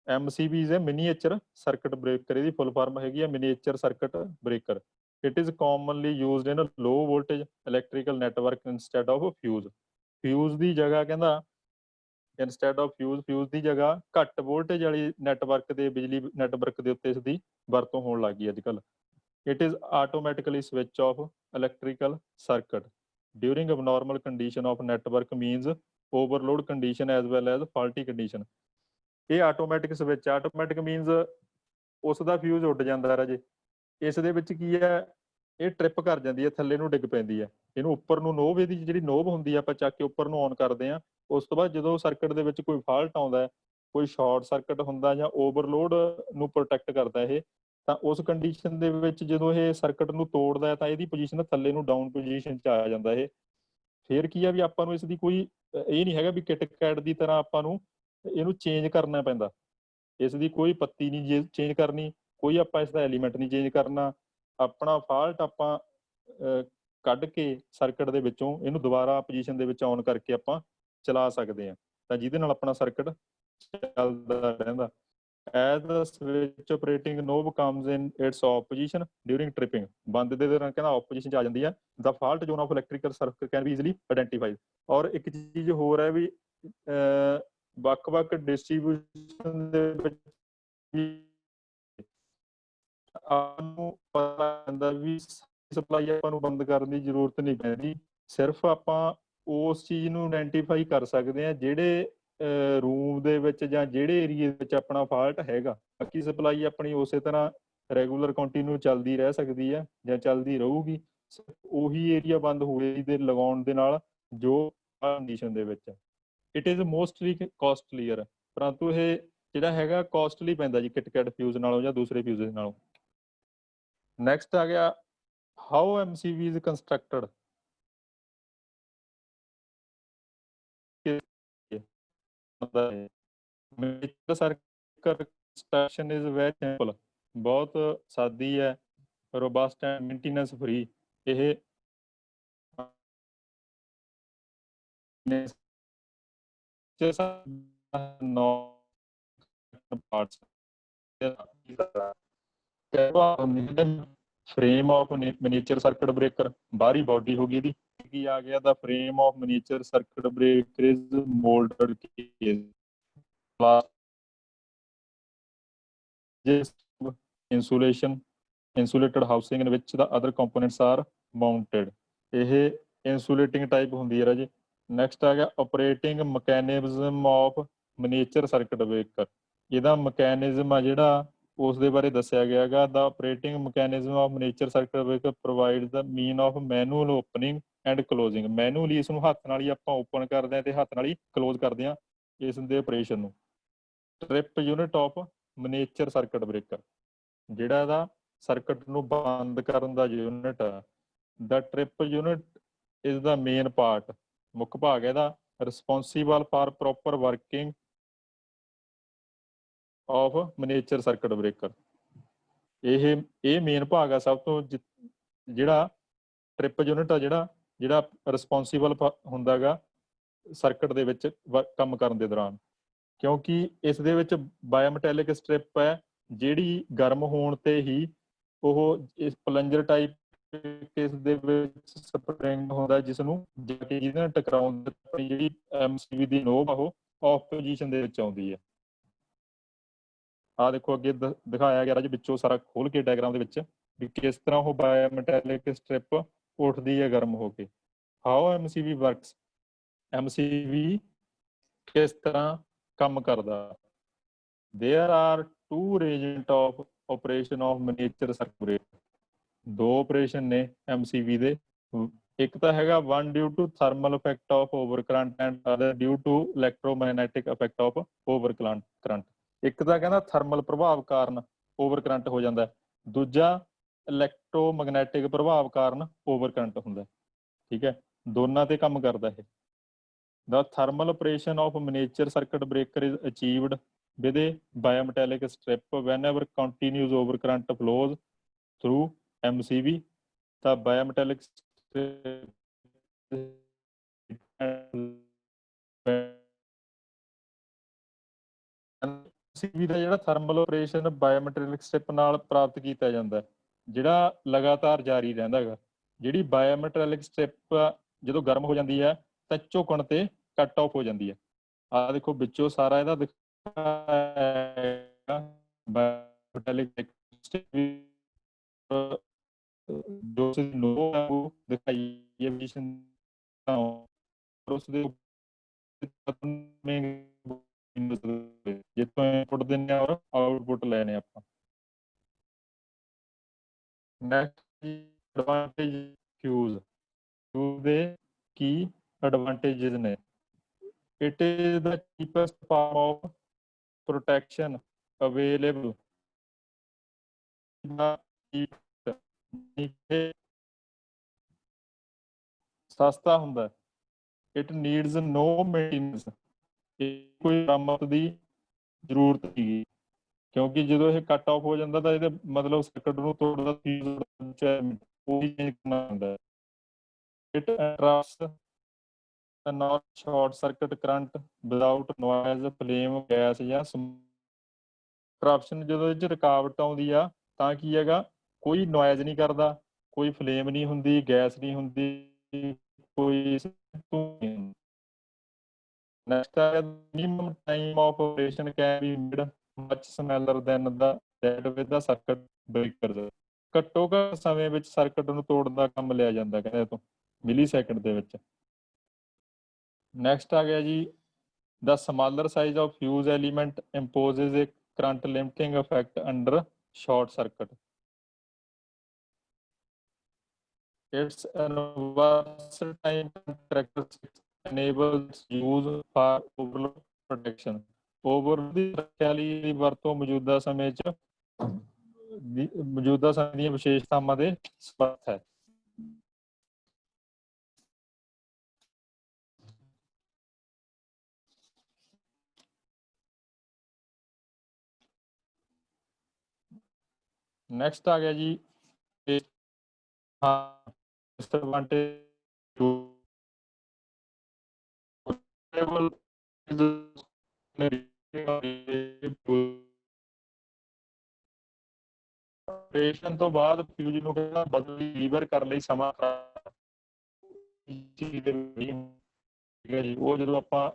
MCB is miniature circuit breaker, ਇਹਦੀ ਫੁੱਲ ਫਾਰਮ ਹੈਗੀ ਹੈ miniature circuit breaker. It is commonly used in low voltage electrical network instead of fuse. Fuse ਦੀ ਜਗ੍ਹਾ ਕਹਿੰਦਾ, ਇੰਸਟੈਡ ਆਫ ਫਿਊਜ਼ ਦੀ ਜਗ੍ਹਾ ਘੱਟ ਵੋਲਟੇਜ ਵਾਲੀ ਨੈਟਵਰਕ ਦੇ, ਬਿਜਲੀ ਨੈਟਵਰਕ ਦੇ ਉੱਤੇ ਇਸ ਦੀ ਵਰਤੋਂ ਹੋਣ ਲੱਗ ਗਈ ਅੱਜ ਕੱਲ੍ਹ। It is automatically switch off electrical circuit during abnormal condition of network means overload condition as well as faulty condition. ਇਹ ਆਟੋਮੈਟਿਕ ਸਵਿਚ, ਆਟੋਮੈਟਿਕ ਮੀਨਸ ਉਸ ਦਾ ਫਿਊਜ਼ ਉੱਡ ਜਾਂਦਾ ਰਾਜੇ। ਇਸ ਦੇ ਵਿੱਚ ਕੀ ਹੈ, ਇਹ ਟ੍ਰਿਪ ਕਰ ਜਾਂਦੀ ਹੈ, ਥੱਲੇ ਨੂੰ ਡਿੱਗ ਪੈਂਦੀ ਹੈ। ਇਹਨੂੰ ਉੱਪਰ ਨੂੰ ਨੋਬ, ਇਹਦੀ ਜਿਹੜੀ ਨੋਬ ਹੁੰਦੀ ਹੈ ਆਪਾਂ ਚੱਕ ਕੇ ਉੱਪਰ ਨੂੰ ਔਨ ਕਰਦੇ ਹਾਂ। ਉਸ ਤੋਂ ਬਾਅਦ ਜਦੋਂ ਸਰਕਟ ਦੇ ਵਿੱਚ ਕੋਈ ਫਾਲਟ ਆਉਂਦਾ, ਕੋਈ ਸ਼ਾਰਟ ਸਰਕਟ ਹੁੰਦਾ ਜਾਂ ਓਵਰਲੋਡ ਨੂੰ ਪ੍ਰੋਟੈਕਟ ਕਰਦਾ ਇਹ, ਤਾਂ ਉਸ ਕੰਡੀਸ਼ਨ ਦੇ ਵਿੱਚ ਜਦੋਂ ਇਹ ਸਰਕਟ ਨੂੰ ਤੋੜਦਾ ਤਾਂ ਇਹਦੀ ਪੋਜੀਸ਼ਨ ਥੱਲੇ ਨੂੰ ਡਾਊਨ ਪੋਜੀਸ਼ਨ 'ਚ ਆ ਜਾਂਦਾ ਇਹ। ਫਿਰ ਕੀ ਆ ਵੀ ਆਪਾਂ ਨੂੰ ਇਸ ਦੀ ਕੋਈ ਇਹ ਨਹੀਂ ਹੈਗਾ ਵੀ ਕਿਟ ਕੈਟ ਦੀ ਤਰ੍ਹਾਂ ਆਪਾਂ ਨੂੰ ਇਹਨੂੰ ਚੇਂਜ ਕਰਨਾ ਪੈਂਦਾ। ਇਸ ਦੀ ਕੋਈ ਪੱਤੀ ਨਹੀਂ ਚੇਂਜ ਕਰਨੀ, ਕੋਈ ਆਪਾਂ ਇਸ ਦਾ ਐਲੀਮੈਂਟ ਨਹੀਂ ਚੇਂਜ ਕਰਨਾ। ਆਪਣਾ ਫਾਲਟ ਆਪਾਂ ਕੱਢ ਕੇ ਸਰਕਟ ਦੇ ਵਿੱਚੋਂ ਇਹਨੂੰ ਦੁਬਾਰਾ ਪੋਜੀਸ਼ਨ ਦੇ ਵਿੱਚ ਔਨ ਕਰਕੇ ਆਪਾਂ ਚਲਾ ਸਕਦੇ ਹਾਂ, ਤਾਂ ਜਿਹਦੇ ਨਾਲ ਆਪਣਾ ਸਰਕਟ ਚੱਲਦਾ ਰਹਿੰਦਾ। As the switch operating knob comes in its off position during tripping, ਬੰਦ ਦੇ ਦੌਰਾਨ ਕਹਿੰਦਾ off position 'ਚ ਆ ਜਾਂਦੀ ਹੈ। The fault zone of electrical circuit can be easily identified। ਔਰ ਇੱਕ ਚੀਜ਼ ਹੋਰ ਹੈ ਵੀ ਵੱਖ-ਵੱਖ ਡਿਸਟ੍ਰੀਬਿਊਸ਼ਨ ਦੇ ਵਿੱਚ ਆਪਾਂ ਨੂੰ ਪਤਾ ਲੱਗਦਾ ਵੀ ਸਪਲਾਈ ਆਪਾਂ ਨੂੰ ਬੰਦ ਕਰਨ ਦੀ ਜ਼ਰੂਰਤ ਨਹੀਂ ਪੈਂਦੀ। ਸਿਰਫ ਆਪਾਂ ਉਸ ਚੀਜ਼ ਨੂੰ ਆਇਡੈਂਟੀਫਾਈ ਕਰ ਸਕਦੇ ਹਾਂ ਜਿਹੜੇ ਰੂਮ ਦੇ ਵਿੱਚ ਜਾਂ ਜਿਹੜੇ ਏਰੀਏ ਵਿੱਚ ਆਪਣਾ ਫਾਲਟ ਹੈਗਾ। ਬਾਕੀ ਸਪਲਾਈ ਆਪਣੀ ਉਸੇ ਤਰ੍ਹਾਂ ਰੈਗੂਲਰ ਕੰਟੀਨਿਊ ਚੱਲਦੀ ਰਹਿ ਸਕਦੀ ਹੈ ਜਾਂ ਚੱਲਦੀ ਰਹੂਗੀ। ਉਹੀ ਏਰੀਆ ਬੰਦ ਹੋਏ ਦੇ ਲਗਾਉਣ ਦੇ ਨਾਲ ਜੋ ਕੰਡੀਸ਼ਨ ਦੇ ਵਿੱਚ। ਇਟ ਇਜ਼ ਮੋਸਟਲੀ ਕੋਸਟਲੀਅਰ, ਪਰੰਤੂ ਇਹ ਜਿਹੜਾ ਹੈਗਾ ਕੋਸਟਲੀ ਪੈਂਦਾ ਜੀ ਕਿਟਕੈਟ ਫਿਊਜ਼ ਨਾਲੋਂ ਜਾਂ ਦੂਸਰੇ ਫਿਊਜ਼ਸ ਨਾਲੋਂ। ਨੈਕਸਟ ਆ ਗਿਆ how MCV is constructed. Construction is very simple, ਬਹੁਤ ਸਾਦੀ ਹੈ, ਰੋਬਸਟ ਐਂਡ ਮੇਨਟੇਨੈਂਸ ਫ੍ਰੀ। ਇਹ frame of miniature circuit breaker, ਬਾਹਰੀ body ਹੋ ਗਈ ਇਹਦੀ। ਕੀ ਆ ਗਿਆ, the frame of miniature circuit breaker is molded case insulation insulated housing in which the other components are mounted। ਇਹ insulating type ਹੁੰਦੀ ਹੈ ਰਾਜੇ। ਨੈਕਸਟ ਆ ਗਿਆ operating mechanism of miniature circuit breaker। ਇਹਦਾ ਮਕੈਨਿਜ਼ਮ ਆ ਜਿਹੜਾ ਉਸ ਦੇ ਬਾਰੇ ਦੱਸਿਆ ਗਿਆ ਹੈਗਾ। The operating mechanism of miniature circuit breaker provide the mean of manual opening and closing. Manually ਇਸ ਨੂੰ ਹੱਥ ਨਾਲ ਹੀ ਆਪਾਂ ਓਪਨ ਕਰਦੇ ਹਾਂ ਤੇ ਹੱਥ ਨਾਲ ਹੀ ਕਲੋਜ਼ ਕਰਦੇ ਹਾਂ ਇਸ ਦੇ ਆਪਰੇਸ਼ਨ ਨੂੰ। Trip unit of miniature circuit breaker, ਜਿਹੜਾ ਇਹਦਾ ਸਰਕਟ ਨੂੰ ਬੰਦ ਕਰਨ ਦਾ ਯੂਨਿਟ ਆ। The trip unit is the main part, ਮੁੱਖ ਭਾਗ ਇਹਦਾ, responsible for proper working of miniature circuit breaker. ਇਹ ਮੇਨ ਭਾਗ ਆ ਸਭ ਤੋਂ, ਜਿਹੜਾ ਟ੍ਰਿਪ ਯੂਨਿਟ ਆ ਜਿਹੜਾ ਰਿਸਪੋਂਸੀਬਲ ਹੁੰਦਾ ਗਾ ਸਰਕਟ ਦੇ ਵਿੱਚ ਕੰਮ ਕਰਨ ਦੇ ਦੌਰਾਨ। ਕਿਉਂਕਿ ਇਸ ਦੇ ਵਿੱਚ ਬਾਇਓਮੈਟੈਲਿਕ ਸਟ੍ਰਿਪ ਹੈ ਜਿਹੜੀ ਗਰਮ ਹੋਣ ਤੇ ਹੀ ਉਹ ਇਸ ਪਲੰਜਰ ਟਾਈਪ ਕੇਸ ਦੇ ਵਿੱਚ ਸਪਰਿੰਗ ਹੁੰਦਾ ਜਿਸ ਨੂੰ ਜਾ ਕੇ ਜਿਹਦੇ ਨਾਲ ਟਕਰਾਉਣ ਆਪਣੀ ਜਿਹੜੀ MCV ਦੀ ਨੋਬ ਆ ਉਹ ਆਫ ਪੋਜੀਸ਼ਨ ਦੇ ਵਿੱਚ ਆਉਂਦੀ ਹੈ। ਆਹ ਦੇਖੋ ਅੱਗੇ ਦਿਖਾਇਆ ਗਿਆ ਜੀ ਵਿੱਚੋਂ ਸਾਰਾ ਖੋਲ ਕੇ ਡਾਇਗਰਾਮ ਦੇ ਵਿੱਚ ਵੀ ਕਿਸ ਤਰ੍ਹਾਂ ਉਹ ਬਾਇਓਮੈਟੈਲਿਕ ਸਟ੍ਰਿਪ ਉੱਠਦੀ ਹੈ ਗਰਮ ਹੋ ਕੇ। ਹਾਊ MCV ਵਰਕਸ, MCV ਕਿਸ ਤਰ੍ਹਾਂ ਕੰਮ ਕਰਦਾ। There are two regent of operation of miniature circuit breaker. ਦੋ ਆਪਰੇਸ਼ਨ ਨੇ MCV ਦੇ, ਇੱਕ ਤਾਂ ਹੈਗਾ one due to thermal effect of over current and other due to electromagnetic effect of over current. ਇੱਕ ਤਾਂ ਕਹਿੰਦਾ ਥਰਮਲ ਪ੍ਰਭਾਵ ਕਾਰਨ ਓਵਰ ਕਰੰਟ ਹੋ ਜਾਂਦਾ, ਦੂਜਾ ਇਲੈਕਟ੍ਰੋਮੈਗਨੈਟਿਕ ਪ੍ਰਭਾਵ ਕਾਰਨ ਓਵਰ ਕਰੰਟ ਹੁੰਦਾ। ਠੀਕ ਹੈ, ਦੋਨਾਂ ਤੇ ਕੰਮ ਕਰਦਾ ਇਹ। The thermal operation of miniature circuit breaker is achieved with a bimetallic strip whenever continuous overcurrent flows through MCV। The bimetallic strip MCV ਦਾ ਜਿਹੜਾ ਥਰਮਲ ਆਪਰੇਸ਼ਨ ਬਾਇਓਮੈਟ੍ਰਿਕ ਸਟ੍ਰਿਪ ਨਾਲ ਪ੍ਰਾਪਤ ਕੀਤਾ ਜਾਂਦਾ, ਜਿਹੜਾ ਲਗਾਤਾਰ ਜਾਰੀ ਰਹਿੰਦਾ ਹੈਗਾ। ਜਿਹੜੀ ਬਾਇਓਮੈਟ੍ਰਿਕ ਸਟ੍ਰਿਪ ਜਦੋਂ ਗਰਮ ਹੋ ਜਾਂਦੀ ਹੈ ਤਾਂ ਝੁਕਣ ਤੇ ਕੱਟ ਆਫ ਹੋ ਜਾਂਦੀ ਹੈ। ਆਹ ਦੇਖੋ ਵਿੱਚੋਂ ਸਾਰਾ ਇਹਦਾ ਇਨਪੁਟ ਦਿੰਦੇ ਹਾਂ ਔਰ ਆਊਟਪੁੱਟ ਲੈਣੇ ਆਪਾਂ। ਨੈਕਸਟ ਐਡਵਾਂਟੇਜ ਫਿਊਜ਼ ਦੇ ਕੀ ਐਡਵਾਂਟੇजेस ਨੇ। It is the cheapest form of protection available. ਸਸਤਾ ਹੁੰਦਾ। It needs no maintenance. ਕੋਈ ਮੁਰੰਮਤ ਦੀ ਜ਼ਰੂਰਤ ਨਹੀਂ, ਕਿਉਂਕਿ ਜਦੋਂ ਇਹ ਕੱਟ ਆਫ ਹੋ ਜਾਂਦਾ ਤਾਂ ਇਹਦੇ ਮਤਲਬ ਸਰਕਟ ਨੂੰ ਤੋੜਦਾ ਉਹੀ ਚੇਂਜ ਕਰਨਾ ਹੁੰਦਾ। It interrupts not short circuit current without noise flame gas ਜਾਂ ਕਰਪਸ਼ਨ। ਜਦੋਂ ਇਹ 'ਚ ਰੁਕਾਵਟ ਆਉਂਦੀ ਆ ਤਾਂ ਕੀ ਹੈਗਾ, ਕੋਈ ਨੋਇਜ਼ ਨਹੀਂ ਕਰਦਾ, ਕੋਈ ਫਲੇਮ ਨਹੀਂ ਹੁੰਦੀ, ਗੈਸ ਨਹੀਂ ਹੁੰਦੀ, ਕੋਈ ਨੈਕਸਟ ਹੈ minimum time of operation can be made much smaller than the that with the circuit breakers. ਘੱਟੋ ਘੱਟ ਸਮੇਂ ਵਿੱਚ ਸਰਕਟ ਨੂੰ ਤੋੜਨ ਦਾ ਕੰਮ ਲਿਆ ਜਾਂਦਾ ਕਹਿੰਦੇ ਤੋਂ ਮਿਲੀ ਸੈਕਿੰਡ ਦੇ ਵਿੱਚ। ਨੈਕਸਟ ਆ ਗਿਆ ਜੀ the smaller size of fuse element imposes a current limiting effect under short circuit. Its versatile characteristics enables use for overload protection. Overload ਦੀ ਰੱਖਿਆ ਲਈ ਵਰਤੋਂ ਮੌਜੂਦਾ ਸਮੇਂ 'ਚ ਮੌਜੂਦਾ ਸਮੇਂ ਦੀਆਂ ਵਿਸ਼ੇਸ਼ਤਾਵਾਂ ਦੇ ਸਮਰੱਥ ਹੈ। ਨੈਕਸਟ ਆ ਗਿਆ ਜੀ disadvantage ਆਪਰੇਸ਼ਨ ਤੋਂ ਬਾਅਦ ਫਿਊਜ਼ ਨੂੰ ਕਹਿੰਦਾ ਬਦਲੀ ਲੀਵਰ ਕਰਨ ਲਈ ਸਮਾਂ ਠੀਕ ਹੈ ਜੀ। ਉਹ ਜਦੋਂ ਆਪਾਂ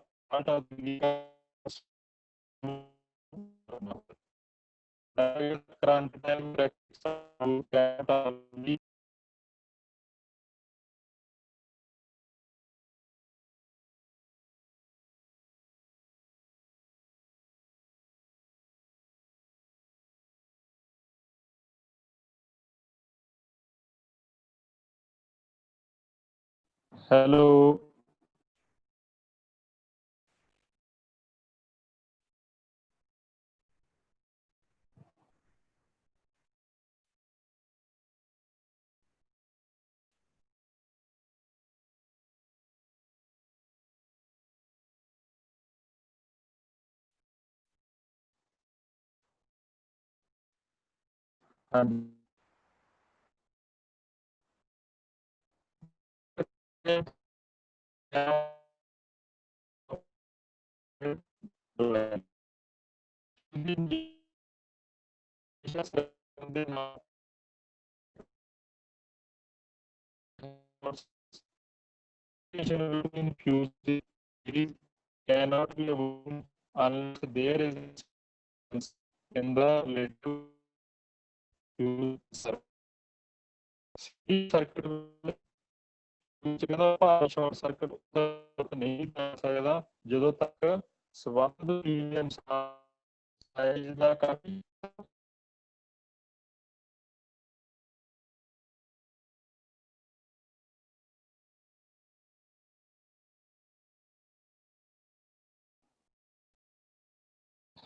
ਕਰੰਟ ਟਾਈਮ ਹੈਲੋ ਹਾਂਜੀ ਦੇ ਨਾਲ infused cannot be avoided unless there is in the relative circuit ਵਿੱਚ ਕਹਿੰਦਾ ਭਾਰ ਸ਼ਾਰਟ ਸਰਕਟ ਨਹੀਂ ਕਰ ਸਕਦਾ ਜਦੋਂ ਤੱਕ ਸੰਬੰਧ ਸਾਈਜ਼ ਦਾ ਕਾਫੀ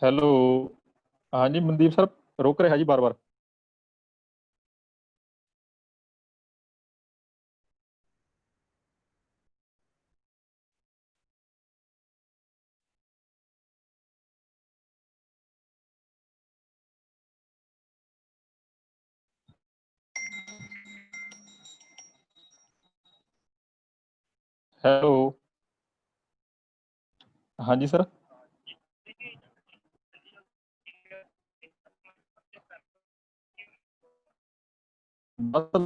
ਹੈਲੋ ਹਾਂਜੀ ਮਨਦੀਪ ਸਰ ਰੁਕ ਰਿਹਾ ਜੀ ਬਾਰ-ਬਾਰ। ਹੈਲੋ ਹਾਂਜੀ ਸਰ ਬਸ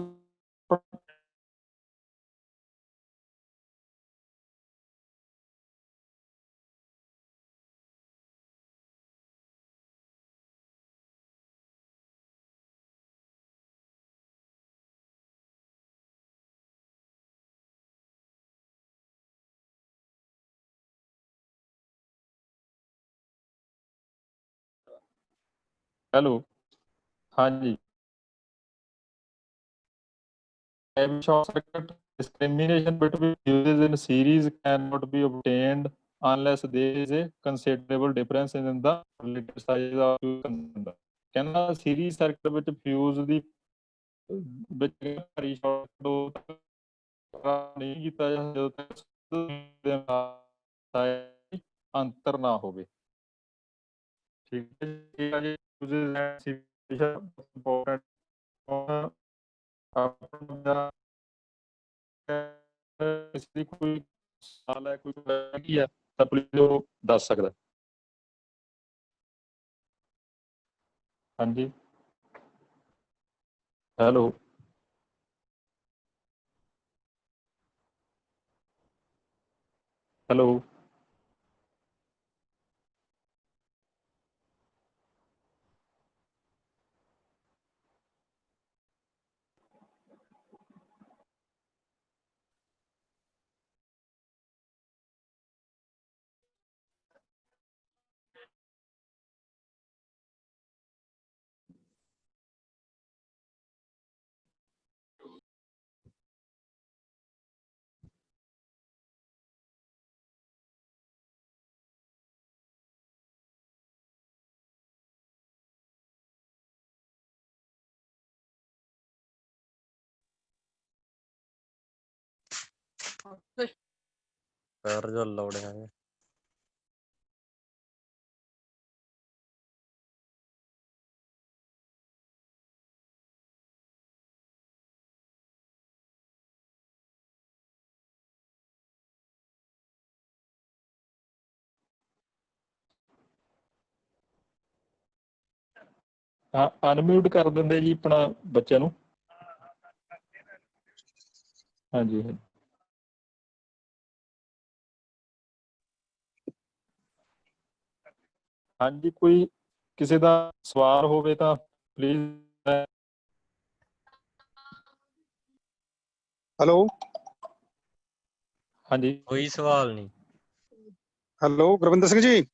ਹੈਲੋ, ਹਾਂਜੀ। short circuit discrimination between uses in series cannot be obtained unless there is a considerable difference in the relative size of the ਕਹਿੰਦਾ ਸੀਰੀਜ਼ ਸਰਕਟ ਵਿੱਚ ਫਿਊਜ਼ ਦੀ ਵਿੱਚ ਭਾਰੀ ਸ਼ਾਰਟ ਨਹੀਂ ਕੀਤਾ ਜਾ ਜਦੋਂ ਤੱਕ ਅੰਤਰ ਨਾ ਹੋਵੇ। ਠੀਕ ਹੈ ਜੀ, ਇੰਪੋਰਟੈਂਟ ਆਪਣਾ ਇਸ ਦੀ ਕੋਈ ਸਵਾਲ ਹੈ, ਕੋਈ ਹੈਗੀ ਆ ਤਾਂ ਪਲੀਜ਼ ਉਹ ਦੱਸ ਸਕਦਾ। ਹਾਂਜੀ, ਹੈਲੋ, ਹੈਲੋ। ਪੈਰ ਜੋ ਲੋੜਿਆ ਹਾਂ, ਅਨਮਿਊਟ ਕਰ ਦਿੰਦੇ ਜੀ ਆਪਣਾ ਬੱਚਿਆਂ ਨੂੰ। ਹਾਂਜੀ, ਹਾਂਜੀ, ਕੋਈ ਕਿਸੇ ਦਾ ਸਵਾਲ ਹੋਵੇ ਤਾਂ ਪਲੀਜ਼। ਹੈਲੋ, ਹਾਂਜੀ, ਕੋਈ ਸਵਾਲ ਨਹੀਂ। ਹੈਲੋ ਗੁਰਵਿੰਦਰ ਸਿੰਘ ਜੀ।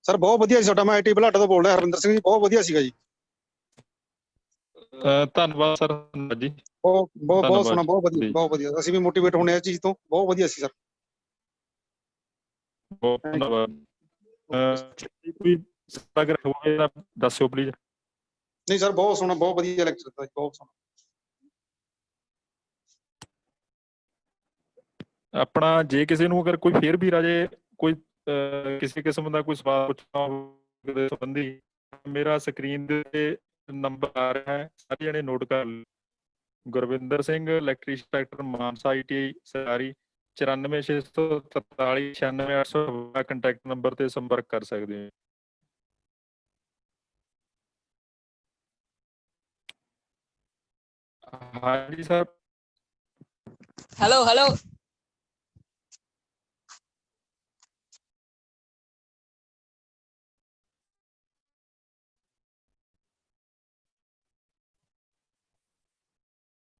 ਸਰ ਬਹੁਤ ਵਧੀਆ ਸੀ ਤੁਹਾਡਾ। ਮੈਂ ਆਈਟੀ ਬੁਲਾਡਾ ਤੋਂ ਬੋਲ ਰਿਹਾ, ਹਰਵਿੰਦਰ ਸਿੰਘ ਜੀ। ਬਹੁਤ ਵਧੀਆ ਸੀਗਾ ਜੀ। ਧੰਨਵਾਦ ਸਰ, ਧੰਨਵਾਦ ਜੀ। ਬਹੁਤ ਸੋਹਣਾ, ਬਹੁਤ ਵਧੀਆ, ਜੀ। ਬਹੁਤ ਵਧੀਆ। ਅਸੀਂ ਵੀ ਮੋਟੀਵੇਟ ਹੋਣੇ ਇਸ ਚੀਜ਼ ਤੋਂ। ਬਹੁਤ ਵਧੀਆ ਸੀ ਸਰ। ਬਹੁਤ ਧੰਨਵਾਦ। ਕੋਈ ਅਗਰ ਹੋਵੇ ਤਾਂ ਦੱਸਿਓ ਪਲੀਜ਼। ਨਹੀਂ ਸਰ, ਬਹੁਤ ਸੋਹਣਾ, ਬਹੁਤ ਵਧੀਆ ਲੈਕਚਰ ਦਿੱਤਾ ਜੀ, ਬਹੁਤ ਸੋਹਣਾ। ਆਪਣਾ ਜੇ ਕਿਸੇ ਨੂੰ ਅਗਰ ਕੋਈ ਫੇਰ ਵੀ ਰਾਜੇ ਕੋਈ ਕਿਸੇ ਕਿਸਮ ਦਾ ਕੋਈ ਸਵਾਲ ਪੁੱਛਣਾ ਹੋਵੇ ਸੰਬੰਧੀ, ਮੇਰਾ ਸਕਰੀਨ ਦੇ ਉੱਤੇ ਨੰਬਰ ਆ ਰਿਹਾ ਹੈ, ਸਾਰੇ ਜਣੇ ਨੋਟ ਕਰ ਲਓ। Gurvinder Singh, electrician inspector, Mansa ITI ਸਰਕਾਰੀ, 94 643 96 800 ਕੰਟੈਕਟ ਨੰਬਰ ਤੇ ਸੰਪਰਕ ਕਰ ਸਕਦੇ ਹੋ। ਹਾਂਜੀ ਸਰ। Hello hello.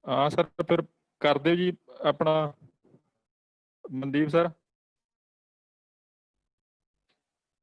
ਹਾਂ ਸਰ, ਫਿਰ ਕਰ ਦਿਓ ਜੀ ਆਪਣਾ ਮਨਦੀਪ ਸਰ।